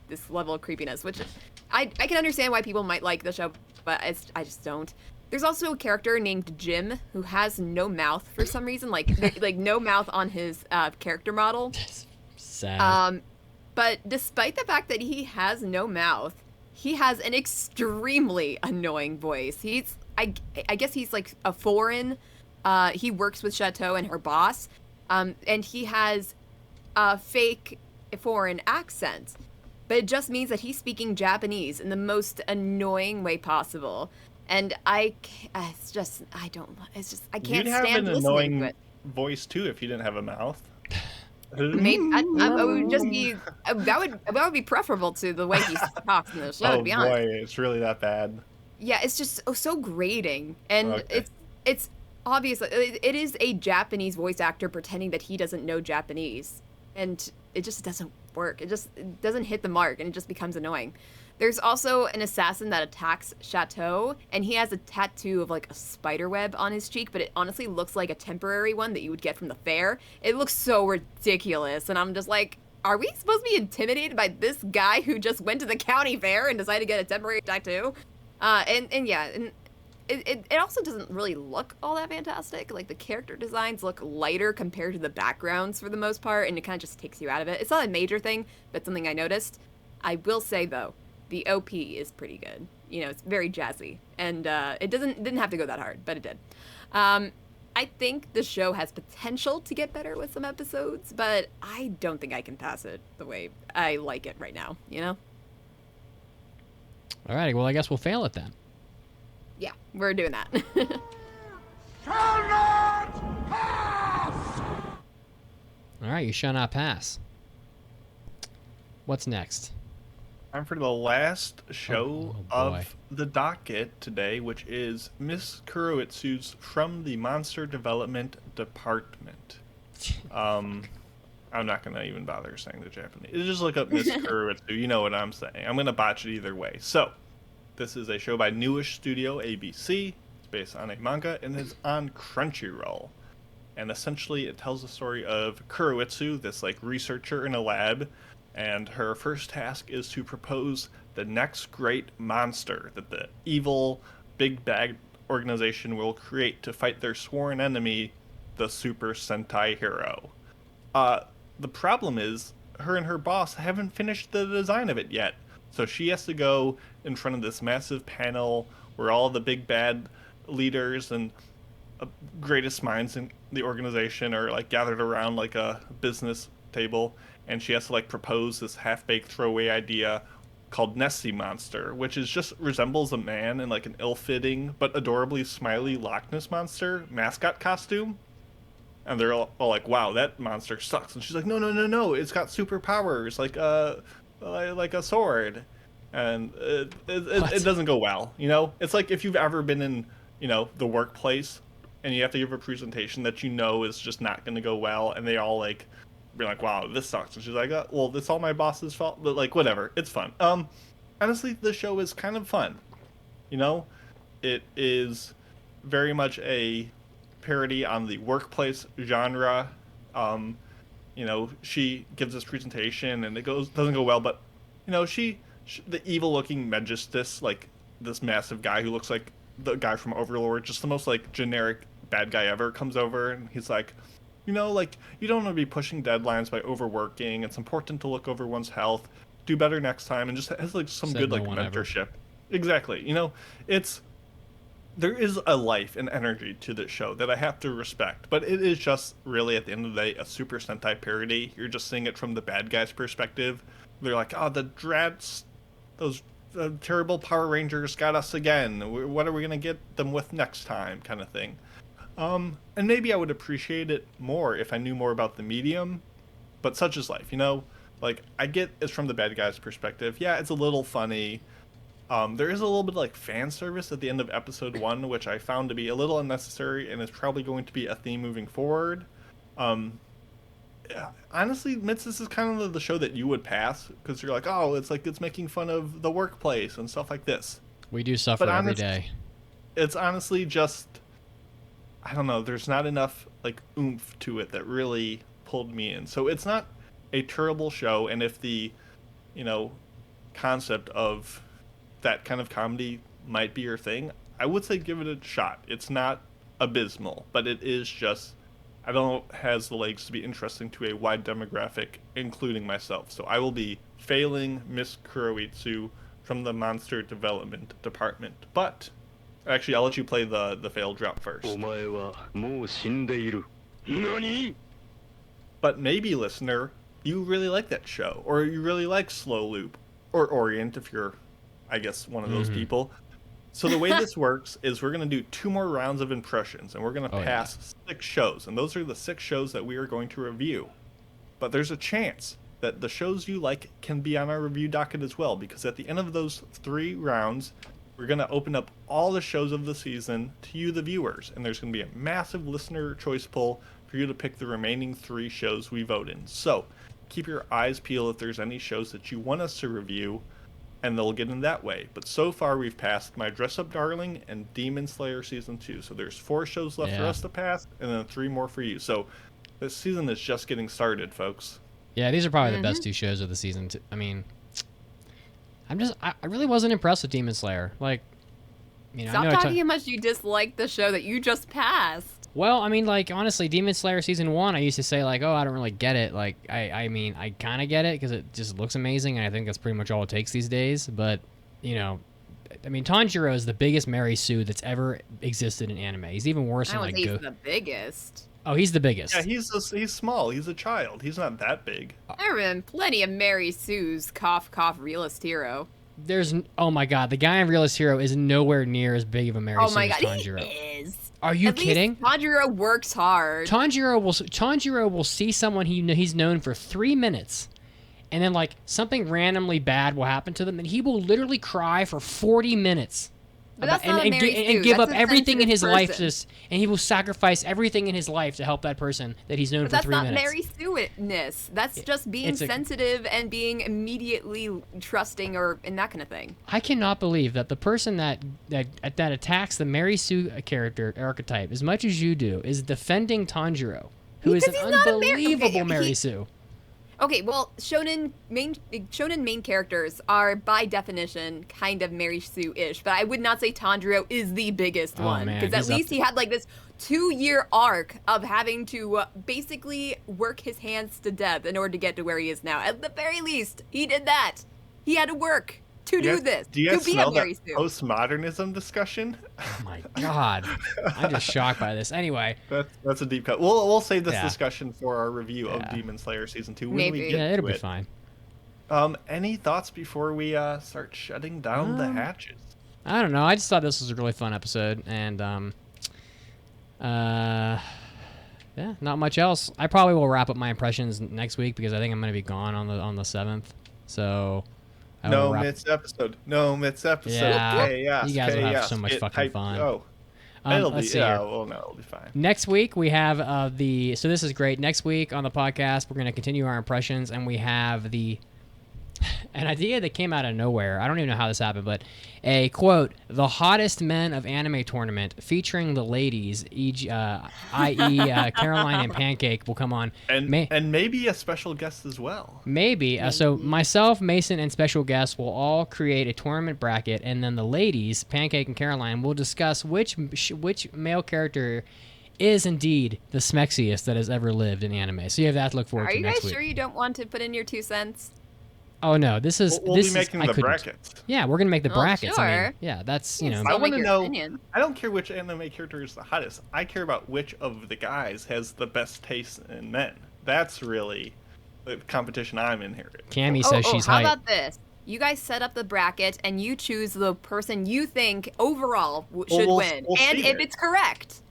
this level of creepiness, which I can understand why people might like the show, but I just don't. There's also a character named Jim who has no mouth for some reason, like no mouth on his character model. Sad. But despite the fact that he has no mouth, he has an extremely annoying voice. I guess he's like a foreign. He works with Chateau and her boss, and he has a fake foreign accent. But it just means that he's speaking Japanese in the most annoying way possible. And I can't You'd have stand an listening annoying to it. voice too if you didn't have a mouth. Maybe I would just be that would be preferable to the way he talks in the show. To be honest, boy, it's really that bad. Yeah, it's just so grating, and Okay. it's obvious. It is a Japanese voice actor pretending that he doesn't know Japanese, and it just doesn't work. It doesn't hit the mark, and it just becomes annoying. There's also an assassin that attacks Chateau, and he has a tattoo of like a spider web on his cheek, but it honestly looks like a temporary one that you would get from the fair. It looks so ridiculous, and I'm just like, are we supposed to be intimidated by this guy who just went to the county fair and decided to get a temporary tattoo? And it also doesn't really look all that fantastic. Like, the character designs look lighter compared to the backgrounds for the most part, and it kind of just takes you out of it. It's not a major thing, but something I noticed. I will say, though, the OP is pretty good. You know, it's very jazzy, and it didn't have to go that hard, but it did. I think the show has potential to get better with some episodes, but I don't think I can pass it the way I like it right now, you know? All right, well, I guess we'll fail it then. Yeah, we're doing that. Shall not pass! All right, you shall not pass. What's next? Time for the last show of boy. the docket today, which is Miss Kuroitsu's From the Monster Development Department. I'm not going to even bother saying the Japanese. Just look up Miss Kuroitsu. You know what I'm saying. I'm going to botch it either way. So, this is a show by newish studio ABC. It's based on a manga and is on Crunchyroll. And essentially, it tells the story of Kuroitsu, this like researcher in a lab, and her first task is to propose the next great monster that the evil big bad organization will create to fight their sworn enemy, the Super Sentai hero. The problem is, her and her boss haven't finished the design of it yet. So she has to go in front of this massive panel where all the big bad leaders and greatest minds in the organization are like gathered around like a business table, and she has to like propose this half-baked throwaway idea called Nessie Monster, which is just resembles a man in like an ill-fitting but adorably smiley Loch Ness Monster mascot costume. And they're all like, wow, that monster sucks. And she's like, no, it's got superpowers, like a sword. And it doesn't go well, you know? It's like if you've ever been in, you know, the workplace and you have to give a presentation that you know is just not going to go well, and they all like be like, wow, this sucks. And she's like, well, it's all my boss's fault, but like, whatever, it's fun. Honestly, the show is kind of fun, you know? It is very much a parody on the workplace genre. You know, she gives this presentation and it doesn't go well, but you know, she the evil looking Magistus, like this massive guy who looks like the guy from Overlord, just the most like generic bad guy ever, comes over and he's like, you know, like, you don't want to be pushing deadlines by overworking. It's important to look over one's health, do better next time, and just has like some good like mentorship. Exactly. You know, there is a life and energy to this show that I have to respect, but it is just really, at the end of the day, a Super Sentai parody. You're just seeing it from the bad guys' perspective. They're like, oh, the drats, those terrible Power Rangers got us again. What are we going to get them with next time, kind of thing. And maybe I would appreciate it more if I knew more about the medium, but such is life, you know? Like, I get it's from the bad guys' perspective. Yeah, it's a little funny. There is a little bit of, like, fan service at the end of episode 1, which I found to be a little unnecessary and is probably going to be a theme moving forward. Honestly, Mitz, this is kind of the show that you would pass, because you're like, oh, it's making fun of the workplace and stuff like this. We do suffer every day. It's honestly just, I don't know, there's not enough, like, oomph to it that really pulled me in. So it's not a terrible show, and if the, you know, concept of that kind of comedy might be your thing, I would say give it a shot. It's not abysmal, but it is just, I don't know, has the legs to be interesting to a wide demographic, including myself. So I will be failing Miss Kuroitsu from the Monster Development Department. But actually, I'll let you play the fail drop first. But maybe, listener, you really like that show, or you really like Slow Loop, or Orient if you're, I guess, one of those people. So the way this works is we're going to do 2 more rounds of impressions, and we're going to pass 6 shows, and those are the 6 shows that we are going to review. But there's a chance that the shows you like can be on our review docket as well, because at the end of those 3 rounds, we're going to open up all the shows of the season to you, the viewers, and there's going to be a massive listener choice poll for you to pick the remaining 3 shows we vote in. So keep your eyes peeled if there's any shows that you want us to review, and they'll get in that way. But so far, we've passed My Dress Up Darling and Demon Slayer Season 2. So there's 4 shows left for us to pass, and then 3 more for you. So this season is just getting started, folks. Yeah, these are probably the best 2 shows of the season. I mean, I really wasn't impressed with Demon Slayer. Like, You know, I Stop know talking how much you dislike the show that you just passed. Well, I mean, like, honestly, Demon Slayer Season 1, I used to say, like, oh, I don't really get it. Like, I mean, I kind of get it because it just looks amazing, and I think that's pretty much all it takes these days. But, you know, I mean, Tanjiro is the biggest Mary Sue that's ever existed in anime. He's even worse than, like, he's the biggest. Oh, he's the biggest. Yeah, he's small. He's a child. He's not that big. There have been plenty of Mary Sue's cough, realist hero. Oh my god, the guy in Realist Hero is nowhere near as big of a Mary Sue as Tanjiro. He is. Are you At kidding? Least Tanjiro works hard. Tanjiro will see someone he's known for 3 minutes, and then like something randomly bad will happen to them, and he will literally cry for 40 minutes. But that's not a Mary Sue. And give That's up a everything in his sensitive life, person. and he will sacrifice everything in his life to help that person that he's known for 3 minutes. That's not Mary Sue-ness. That's just being sensitive and being immediately trusting and that kind of thing. I cannot believe that the person that attacks the Mary Sue character archetype as much as you do is defending Tanjiro, who is an unbelievable Mary Sue. Okay, well, shonen main characters are by definition kind of Mary Sue-ish, but I would not say Tanjiro is the biggest one, because at least he had like this 2-year arc of having to basically work his hands to death in order to get to where he is now. At the very least, he did that. He had to work to do this. Do you guys to be smell a Mary that Sue. postmodernism discussion? Oh my god, I'm just shocked by this. Anyway, that's a deep cut. We'll save this discussion for our review of Demon Slayer Season 2 when we get it'll to be it. fine. Any thoughts before we start shutting down the hatches? I don't know. I just thought this was a really fun episode, and yeah, not much else. I probably will wrap up my impressions next week because I think I'm going to be gone on the 7th. So. No Mitts episode. Yeah, Chaos, you guys will have chaos. so much fucking fun. Oh, it'll be it'll be fine. Next week we have so this is great. Next week on the podcast we're going to continue our impressions, and we have an idea that came out of nowhere. I don't even know how this happened, but a quote, the hottest men of anime tournament featuring the ladies, i.e. Caroline and Pancake will come on. And maybe a special guest as well. Maybe. So myself, Mason, and special guests will all create a tournament bracket, and then the ladies, Pancake and Caroline, will discuss which male character is indeed the smexiest that has ever lived in anime. So you have that to look forward to next week. Are you guys sure you don't want to put in your 2 cents? Oh no, this is we'll be making the brackets. Yeah, we're gonna make the brackets. Sure. I mean, yeah, that's I want to know. I don't care which anime character is the hottest. I care about which of the guys has the best taste in men. That's really the competition I'm in here. Cammy says she's how hype. about this? You guys set up the bracket and you choose the person you think overall should win. And if it's correct,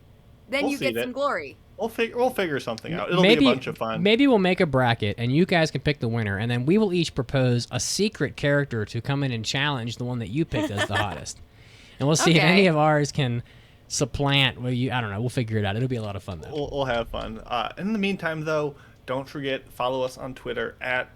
then you get some glory. We'll figure something out. It'll be a bunch of fun. Maybe we'll make a bracket, and you guys can pick the winner, and then we will each propose a secret character to come in and challenge the one that you picked as the hottest. And we'll see if any of ours can supplant. I don't know. We'll figure it out. It'll be a lot of fun, though. We'll have fun. In the meantime, though, don't forget, follow us on Twitter at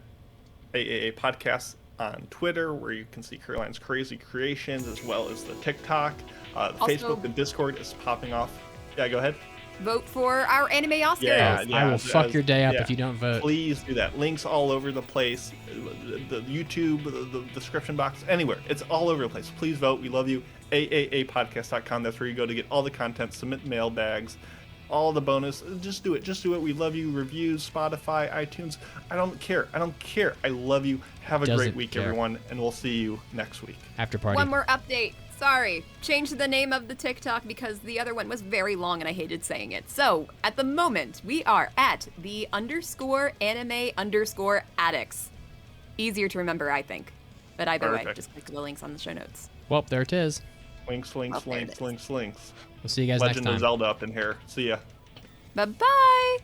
AAA Podcasts on Twitter, where you can see Caroline's crazy creations, as well as the TikTok. Facebook, the Discord is popping off. Yeah, go ahead. Vote for our anime Oscars. Yeah, I will fuck your day up if you don't vote. Please do that. Links all over the place. The YouTube, the description box, anywhere. It's all over the place. Please vote. We love you. AAApodcast.com. That's where you go to get all the content, submit mailbags, all the bonus. Just do it. Just do it. We love you. Reviews, Spotify, iTunes. I don't care. I love you. Have a great week, everyone, and we'll see you next week. After party. One more update. Sorry, changed the name of the TikTok because the other one was very long and I hated saying it. So, at the moment, we are at the _anime_addicts. Easier to remember, I think. But either way, just click the links on the show notes. Well, there it is. Links. We'll see you guys next time. Legend of Zelda up in here. See ya. Bye-bye.